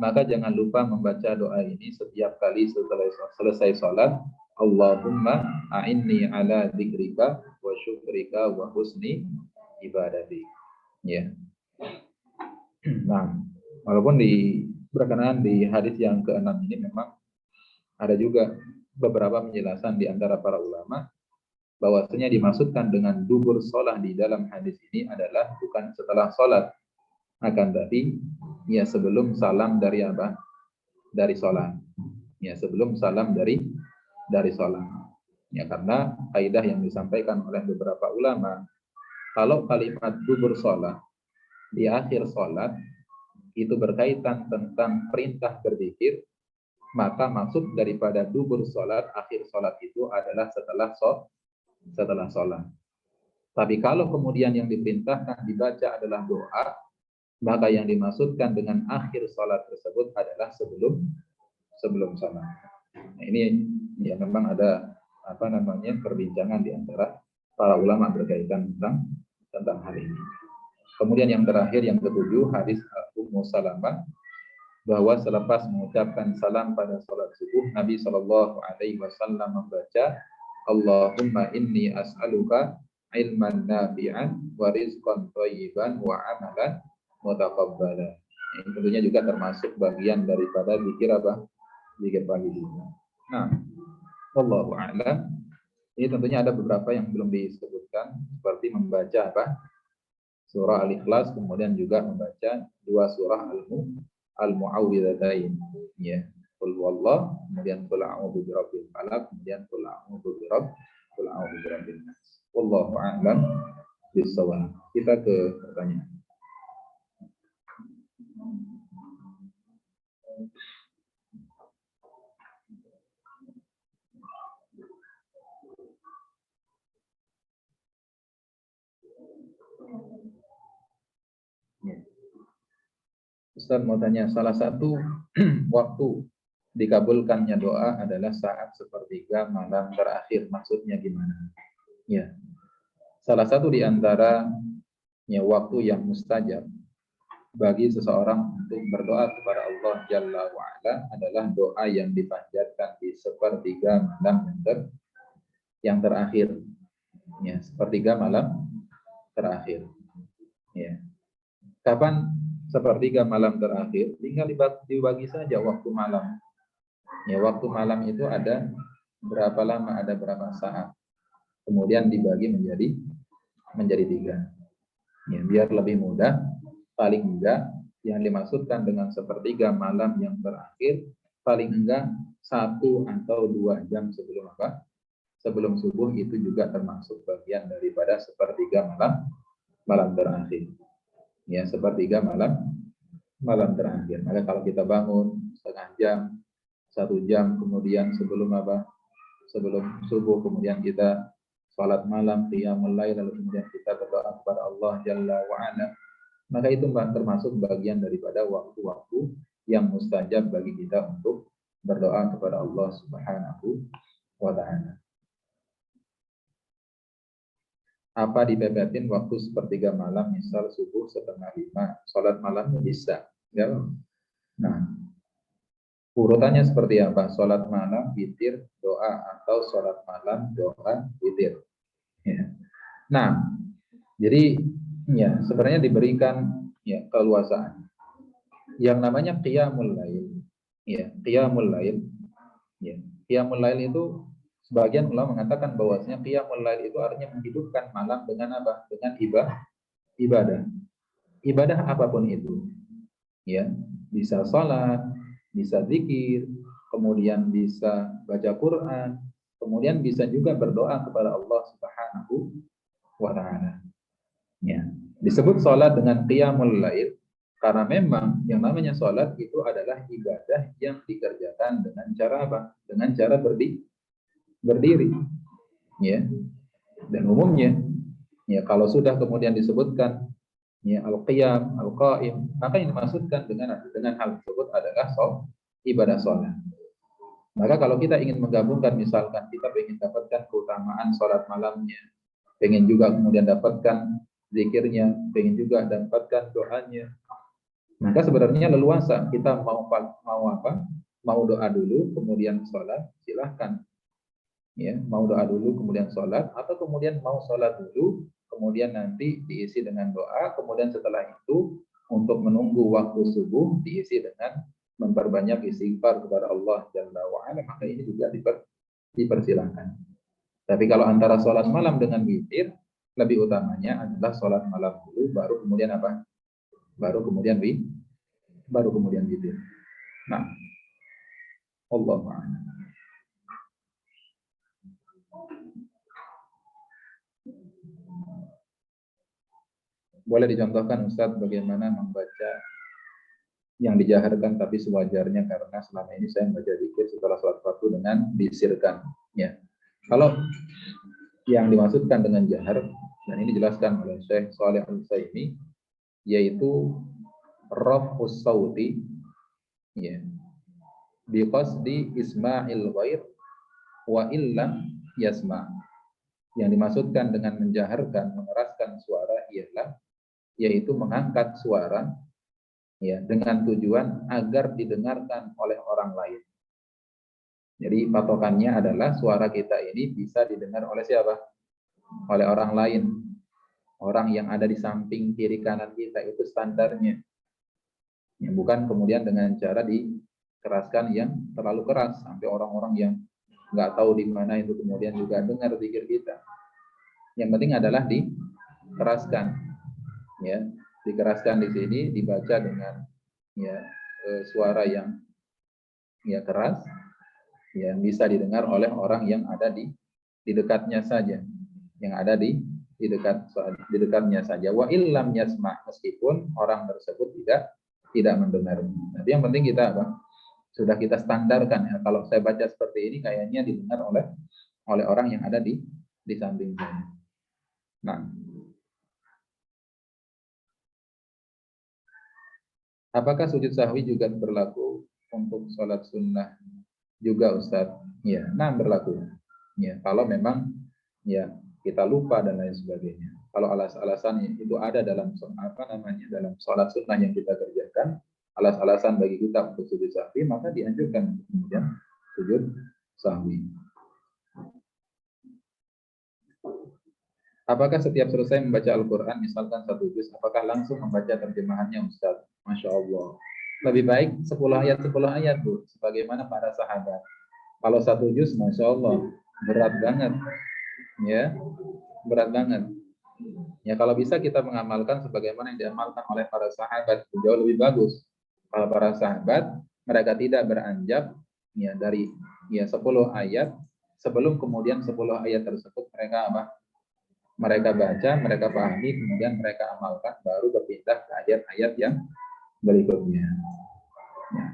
Maka jangan lupa membaca doa ini setiap kali setelah selesai sholat. Allahumma a'inni ala dzikrika wa syukrika wa husni ibadatik." Ya. Nah, walaupun berkenaan di hadis yang keenam ini memang ada juga beberapa penjelasan di antara para ulama bahwasanya dimaksudkan dengan dubur sholat di dalam hadis ini adalah bukan setelah sholat, akan tapi ya sebelum salam dari apa? Dari sholat. Ya sebelum salam dari sholat. Ya karena kaidah yang disampaikan oleh beberapa ulama, kalau kalimat dubur sholat di akhir sholat itu berkaitan tentang perintah berzikir, maka maksud daripada dubur sholat, akhir sholat itu adalah setelah sholat. Tapi kalau kemudian yang diperintahkan dibaca adalah doa, maka yang dimaksudkan dengan akhir sholat tersebut adalah sebelum sholat. Nah, ini ya memang ada perbincangan di antara para ulama berkaitan tentang hal ini. Kemudian yang terakhir, yang ketujuh, hadis Ummu Salamah, bahwa selepas mengucapkan salam pada sholat subuh, Nabi Shallallahu Alaihi Wasallam membaca, Allahumma inni as'aluka ilman nafi'an wa rizqan thayyiban wa amalan mutaqabbala. Ini tentunya juga termasuk bagian daripada zikir apa? Zikir pagi juga. Nah, wallahu a'lam. Ini tentunya ada beberapa yang belum disebutkan, seperti membaca apa? Surah Al-Ikhlas, kemudian juga membaca dua surah Al-Mu'awwidzatain. Ya, Qul huwallah, kemudian Qul a'udzu birabbil falaq, kemudian Qul a'udzu birabbin nas. Wallahu a'lam bishawab. Kita ke pertanyaan. Ustaz mau tanya, salah satu waktu dikabulkannya doa adalah saat sepertiga malam terakhir. Maksudnya gimana? Ya, salah satu di antara waktu yang mustajab bagi seseorang untuk berdoa kepada Allah Jalla wa'ala adalah doa yang dipanjatkan di sepertiga malam yang terakhir. Ya, sepertiga malam terakhir. Ya. Kapan sepertiga malam terakhir? Tinggal dibagi saja waktu malam. Ya, waktu malam itu ada berapa lama, ada berapa saat. Kemudian dibagi menjadi 3. Ya, biar lebih mudah, paling enggak yang dimaksudkan dengan sepertiga malam yang terakhir, paling enggak 1 atau 2 jam sebelum apa? Sebelum subuh, itu juga termasuk bagian daripada sepertiga malam terakhir. Ya, sepertiga malam terakhir. Maka kalau kita bangun setengah jam, 1 jam kemudian sebelum apa? Sebelum subuh, kemudian kita salat malam, qiyamul lail, lalu kemudian kita berdoa kepada Allah Jalla wa'ala, maka itu termasuk bagian daripada waktu-waktu yang mustajab bagi kita untuk berdoa kepada Allah Subhanahu wa ta'ala. Apa dipepetin waktu sepertiga malam, misal subuh 4:30, sholat malamnya bisa. Ya. Nah, urutannya seperti apa? Sholat malam, witir, doa, atau sholat malam, doa, witir. Ya. Nah, jadi ya sebenarnya diberikan ya keluasaan. Yang namanya qiyamul lail. Ya, qiyamul lail. Ya, qiyamul lail itu sebagian ulama mengatakan bahwasanya qiyamul lail itu artinya menghidupkan malam dengan apa? Dengan ibadah. Ibadah apapun itu. Ya, bisa salat, bisa zikir, kemudian bisa baca Quran, kemudian bisa juga berdoa kepada Allah Subhanahu wa ta'ala. Ya, disebut salat dengan qiyamul lail karena memang yang namanya salat itu adalah ibadah yang dikerjakan dengan cara apa? Dengan cara berdiri. Ya. Dan umumnya ya kalau sudah kemudian disebutkan ya al-qiyam, al-qaim, maka yang dimaksudkan dengan hal tersebut adalah ibadah salat. Maka kalau kita ingin menggabungkan, misalkan kita ingin dapatkan keutamaan salat malamnya, ingin juga kemudian dapatkan zikirnya, ingin juga dapatkan doanya, maka sebenarnya leluasa. Kita mau apa? Mau doa dulu kemudian sholat, silahkan. Ya, mau doa dulu kemudian sholat, atau kemudian mau sholat dulu kemudian nanti diisi dengan doa, kemudian setelah itu untuk menunggu waktu subuh diisi dengan memperbanyak istighfar kepada Allah Jalla wa'ala, maka ini juga dipersilahkan. Tapi kalau antara sholat malam dengan witir, lebih utamanya adalah sholat malam dulu, baru kemudian apa? Baru kemudian witir. Nah, Allah a'lam. Boleh dicontohkan Ustadz bagaimana membaca yang dijaharkan tapi sewajarnya, karena selama ini saya membaca zikir setelah sholat fardu dengan disirkan. Ya, kalau yang dimaksudkan dengan jahar, dan ini dijelaskan oleh Syekh Shalih Al-Utsaimin, yaitu raf'us sauti, ya, biqasdi isma'il ghair wa illam yasma'. Yang dimaksudkan dengan menjaharkan, mengeraskan suara ialah yaitu mengangkat suara ya dengan tujuan agar didengarkan oleh orang lain. Jadi patokannya adalah suara kita ini bisa didengar oleh siapa? Oleh orang lain. Orang yang ada di samping kiri kanan kita, itu standarnya. Ya, bukan kemudian dengan cara dikeraskan yang terlalu keras sampai orang-orang yang nggak tahu di mana itu kemudian juga dengar zikir kita. Yang penting adalah dikeraskan, ya, dikeraskan di sini dibaca dengan ya suara yang ya keras, yang bisa didengar oleh orang yang ada di dekatnya saja, yang ada di dekatnya saja. Wa illam yasma, meskipun orang tersebut tidak mendengar. Tapi yang penting kita apa? Sudah kita standarkan ya. Kalau saya baca seperti ini kayaknya didengar oleh orang yang ada di samping saya. Nah, apakah sujud sahwi juga berlaku untuk sholat sunnah juga, Ustaz? Ya, nah berlaku. Ya, kalau memang ya kita lupa dan lain sebagainya. Kalau alasan-alasan itu ada dalam dalam sholat sunnah yang kita kerjakan, alasan bagi kita untuk sujud sahwi, maka dianjurkan kemudian sujud sahwi. Apakah setiap selesai membaca Al-Quran, misalkan 1 juz, apakah langsung membaca terjemahannya, Ustaz? Masya Allah. Lebih baik 10 ayat, Bu. Sebagaimana para sahabat. Kalau 1 juz, Masya Allah, berat banget. Ya, berat banget. Ya, kalau bisa kita mengamalkan sebagaimana yang diamalkan oleh para sahabat, jauh lebih bagus. Kalau para sahabat, mereka tidak beranjak ya dari 10 ayat, sebelum kemudian 10 ayat tersebut mereka apa? Mereka baca, mereka pahami, kemudian mereka amalkan, baru berpindah ke ayat-ayat yang berikutnya. Ya.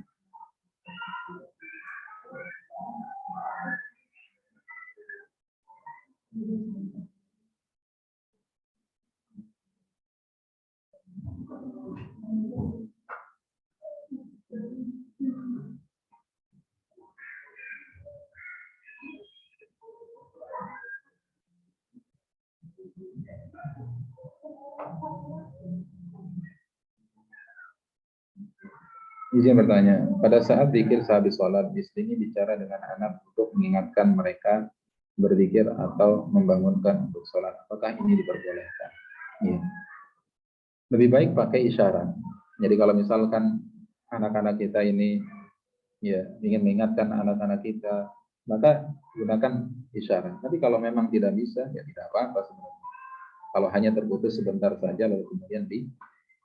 Izin bertanya, pada saat zikir sehabis sholat, di sini bicara dengan anak untuk mengingatkan mereka berzikir atau membangunkan untuk sholat. Apakah ini diperbolehkan? Ya. Lebih baik pakai isyarat. Jadi kalau misalkan anak-anak kita ini ya ingin mengingatkan anak-anak kita, maka gunakan isyarat. Tapi kalau memang tidak bisa, ya tidak apa-apa sebenarnya. Kalau hanya terputus sebentar saja, lalu kemudian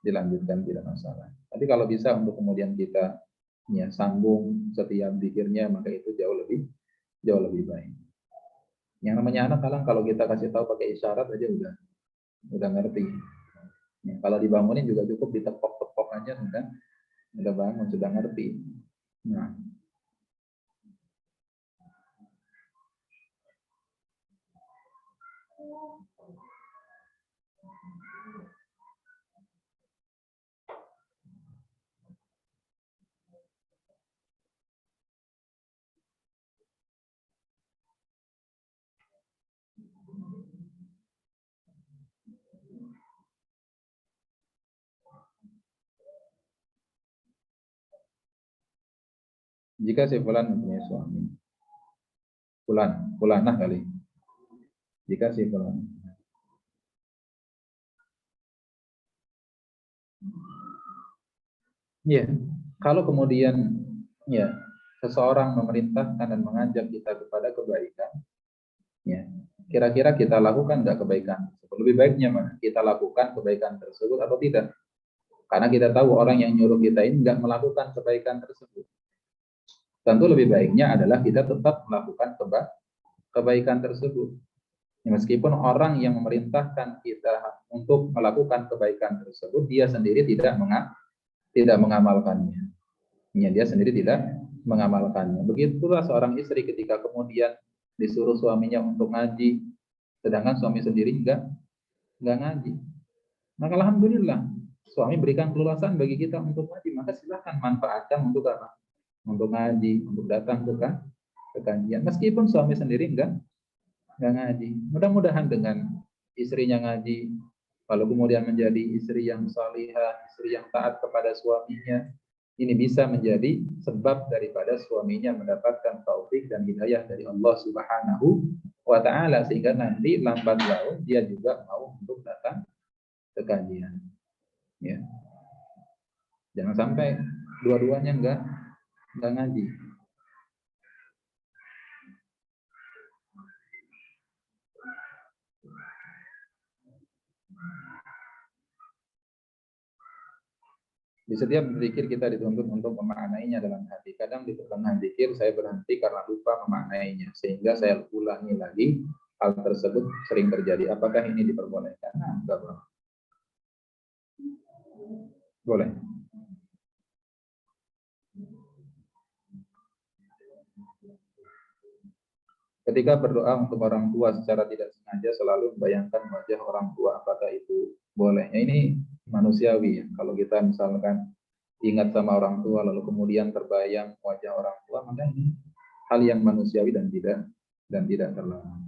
dilanjutkan, tidak masalah. Tapi kalau bisa untuk kemudian kita ya sambung setiap zikirnya, maka itu jauh lebih baik. Yang namanya anak kalau kita kasih tahu pakai isyarat aja udah ngerti. Ya, kalau dibangunin juga cukup ditepok-tepok aja udah bangun, sudah ngerti. Nah, jika si fulan mempunyai suami, fulanah kali. Jika si fulan, ya, kalau kemudian ya seseorang memerintahkan dan mengajak kita kepada kebaikan, ya, kira-kira kita lakukan nggak kebaikan? Lebih baiknya mana? Kita lakukan kebaikan tersebut atau tidak? Karena kita tahu orang yang nyuruh kita ini nggak melakukan kebaikan tersebut. Tentu lebih baiknya adalah kita tetap melakukan kebaikan tersebut. Ya, meskipun orang yang memerintahkan kita untuk melakukan kebaikan tersebut, dia sendiri tidak mengamalkannya. Ya, dia sendiri tidak mengamalkannya. Begitulah seorang istri ketika kemudian disuruh suaminya untuk ngaji, sedangkan suami sendiri enggak ngaji. Maka alhamdulillah suami berikan keluasan bagi kita untuk ngaji, maka silahkan manfaatkan untuk apa? Untuk ngaji, untuk datang ke kajian. Meskipun suami sendiri enggak ngaji. Mudah-mudahan dengan istrinya ngaji, lalu kemudian menjadi istri yang salihah, istri yang taat kepada suaminya, ini bisa menjadi sebab daripada suaminya mendapatkan taufik dan hidayah dari Allah Subhanahu wa Ta'ala, sehingga nanti lambat laun dia juga mau untuk datang ke kajian. Ya. Jangan sampai dua-duanya enggak ngaji. Di setiap zikir kita dituntut untuk memaknainya dalam hati. Kadang di pertengahan zikir saya berhenti karena lupa memaknainya, sehingga saya ulangi lagi. Hal tersebut sering terjadi. Apakah ini diperbolehkan? Nah, enggak boleh. Boleh. Ketika berdoa untuk orang tua secara tidak sengaja selalu membayangkan wajah orang tua, apakah itu boleh? Ya, ini manusiawi ya. Kalau kita misalkan ingat sama orang tua lalu kemudian terbayang wajah orang tua, maka ini hal yang manusiawi dan tidak terlarang.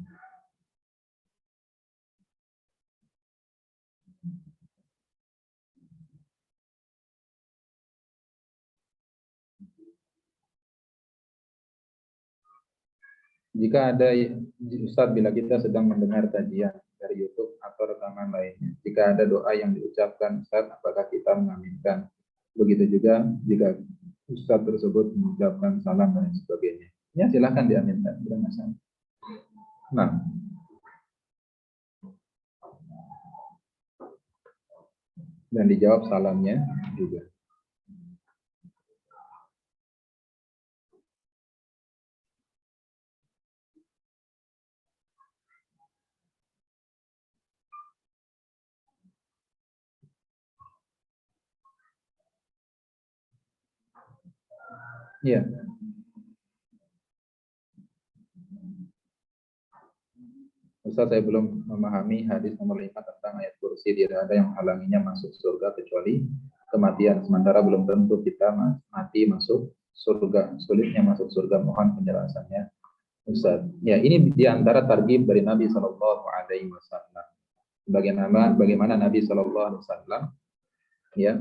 Jika ada Ustaz, bila kita sedang mendengar kajian dari YouTube atau rekaman lainnya, jika ada doa yang diucapkan Ustaz, apakah kita mengaminkan? Begitu juga jika Ustaz tersebut mengucapkan salam dan sebagainya. Ya silahkan diaminkan, tidak masalah. Nah, dan dijawab salamnya juga. Iya. Ustaz, saya belum memahami hadis nomor 5 tentang ayat kursi. Tidak ada yang menghalanginya masuk surga kecuali kematian. Sementara belum tentu kita mati masuk surga. Sulitnya masuk surga. Mohon penjelasannya, Ustaz. Ya, ini diantara targhib dari Nabi Shallallahu Alaihi Wasallam. Bagaimana Nabi Shallallahu Alaihi Wasallam ya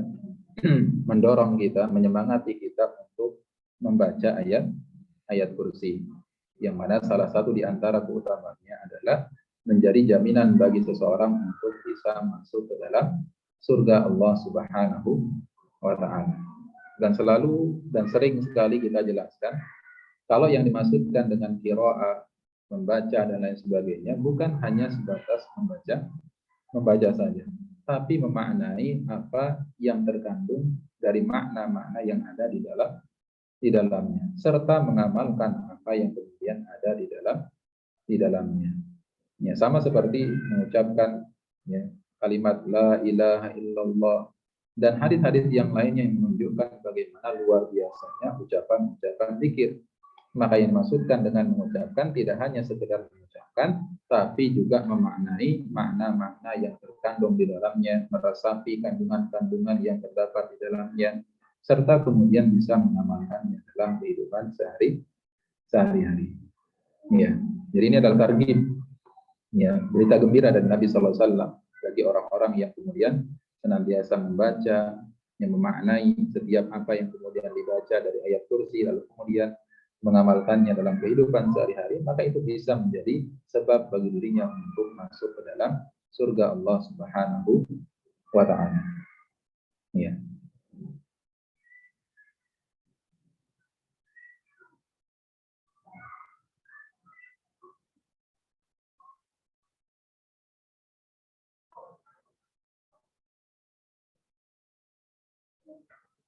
mendorong kita, menyemangati kita untuk membaca ayat kursi. Yang mana salah satu di antara keutamaannya adalah menjadi jaminan bagi seseorang untuk bisa masuk ke dalam surga Allah Subhanahu wa Ta'ala. Dan selalu dan sering sekali kita jelaskan, kalau yang dimaksudkan dengan qiraah, membaca dan lain sebagainya, bukan hanya sebatas membaca saja, tapi memaknai apa yang terkandung dari makna-makna yang ada di dalamnya, serta mengamalkan apa yang kemudian ada di dalamnya. Ya, sama seperti mengucapkan ya, kalimat la ilaha illallah dan hadis-hadis yang lainnya yang menunjukkan bagaimana luar biasanya ucapan-ucapan zikir. Maka yang dimaksudkan dengan mengucapkan tidak hanya sekedar mengucapkan, tapi juga memaknai makna-makna yang terkandung di dalamnya, meresapi kandungan-kandungan yang terdapat di dalamnya, serta kemudian bisa mengamalkannya dalam kehidupan sehari-hari. Ya, jadi ini adalah targhib, ya, berita gembira dari Nabi Sallallahu Alaihi Wasallam bagi orang-orang yang kemudian senantiasa membaca, yang memaknai setiap apa yang kemudian dibaca dari ayat kursi, lalu kemudian mengamalkannya dalam kehidupan sehari-hari, maka itu bisa menjadi sebab bagi dirinya untuk masuk ke dalam surga Allah Subhanahu wa Ta'ala. Ya.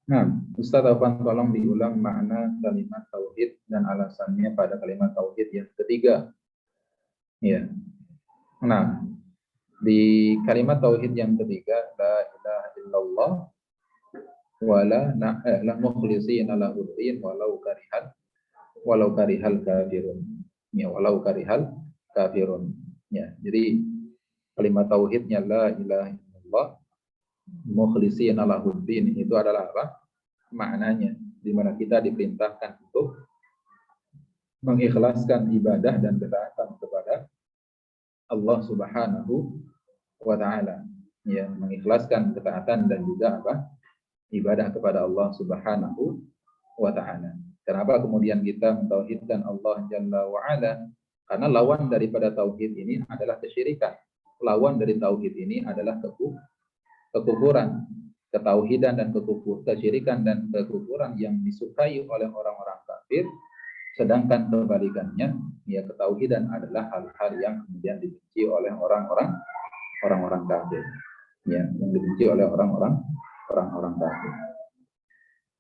Nah, Ustaz Afwan, tolong diulang makna kalimat tauhid dan alasannya pada kalimat tauhid yang ketiga. Ya. Nah, di kalimat tauhid yang ketiga, la ilaha illallah la mukhlishina lahu din walau karihal kafirun. Ya, walau karihal kafirun. Ya, jadi kalimat tauhidnya la ilaha illallah mukhlishina lahu din itu adalah apa? Maknanya di mana kita diperintahkan untuk mengikhlaskan ibadah dan ketaatan kepada Allah Subhanahu wa Ta'ala, ya, mengikhlaskan ketaatan dan juga apa? Ibadah kepada Allah Subhanahu wa Ta'ala. Kenapa kemudian kita mentauhidkan Allah Jalla wa Ala? Karena lawan daripada tauhid ini adalah kesyirikan. Lawan dari tauhid ini adalah kekufuran. ketauhidan dan kesyirikan dan kekufuran yang disukai oleh orang-orang kafir, sedangkan kebalikannya, ya ketauhidan adalah hal-hal yang kemudian dibenci oleh orang-orang kafir, ya, yang dibenci oleh orang-orang kafir.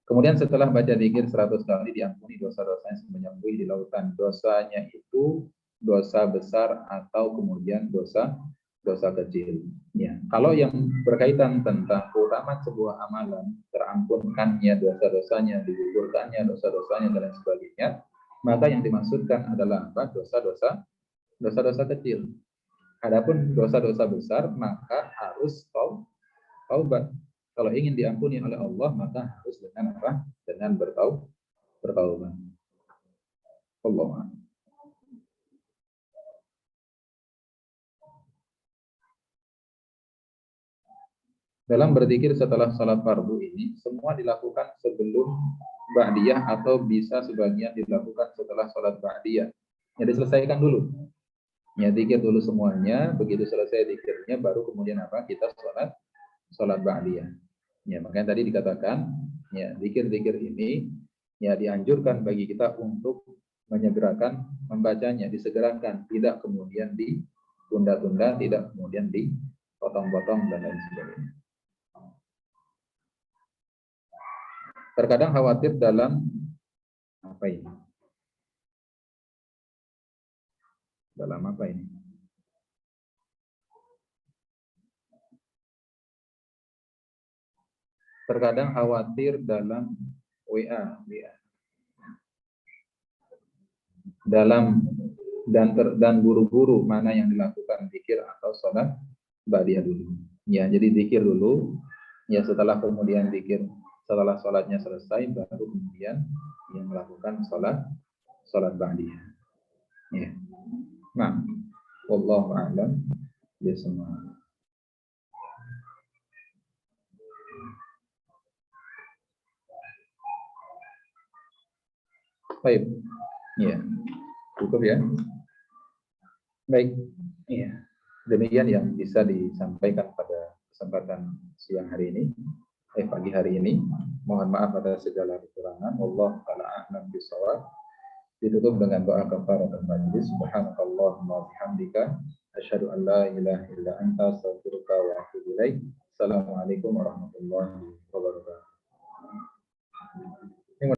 Kemudian setelah baca zikir 100 kali diampuni dosa-dosanya sebanyak di lautan. Dosanya itu dosa besar atau kemudian dosa kecil. Ya, kalau yang berkaitan tentang keutamaan sebuah amalan, terampunkannya dosa-dosanya, digugurkannya dosa-dosanya dan lain sebagainya, maka yang dimaksudkan adalah apa? Dosa-dosa kecil. Adapun dosa-dosa besar maka harus taubat. Kalau ingin diampuni oleh Allah maka harus dengan apa? Dengan bertaubat. Allah. Dalam berzikir setelah salat fardu ini semua dilakukan sebelum ba'diyah atau bisa sebagian dilakukan setelah salat ba'diyah. Jadi selesaikan dulu. Ya, zikir dulu semuanya, begitu selesai zikirnya baru kemudian apa? Kita salat ba'diyah. Ya, makanya tadi dikatakan, ya, zikir-zikir ini ya dianjurkan bagi kita untuk menyegerakan membacanya, disegerakan, tidak kemudian ditunda-tunda, tidak kemudian dipotong-potong dan lain sebagainya. Terkadang khawatir dalam apa ini? Dalam apa ini? Terkadang khawatir dalam WA. Dalam dan buru-buru mana yang dilakukan zikir atau sholat ba'diyah dulu. Ya, jadi zikir dulu. Ya, setelah kemudian zikir setelah sholatnya selesai baru kemudian yang melakukan sholat ba'diyah. Ya. Nah, wallahu a'lam bishawab. Baik. Ya. Cukup ya. Baik. Ya. Demikian yang bisa disampaikan pada kesempatan siang hari ini. Pagi hari ini. Mohon maaf atas segala kekurangan. Wallahu ta'ala a'lam bishawab. Ditutup dengan doa kafaratul majlis. Subhanakallahumma wa bihamdika asyhadu an la ilaha illa anta astaghfiruka wa atubu ilaik. Assalamualaikum warahmatullahi wabarakatuh.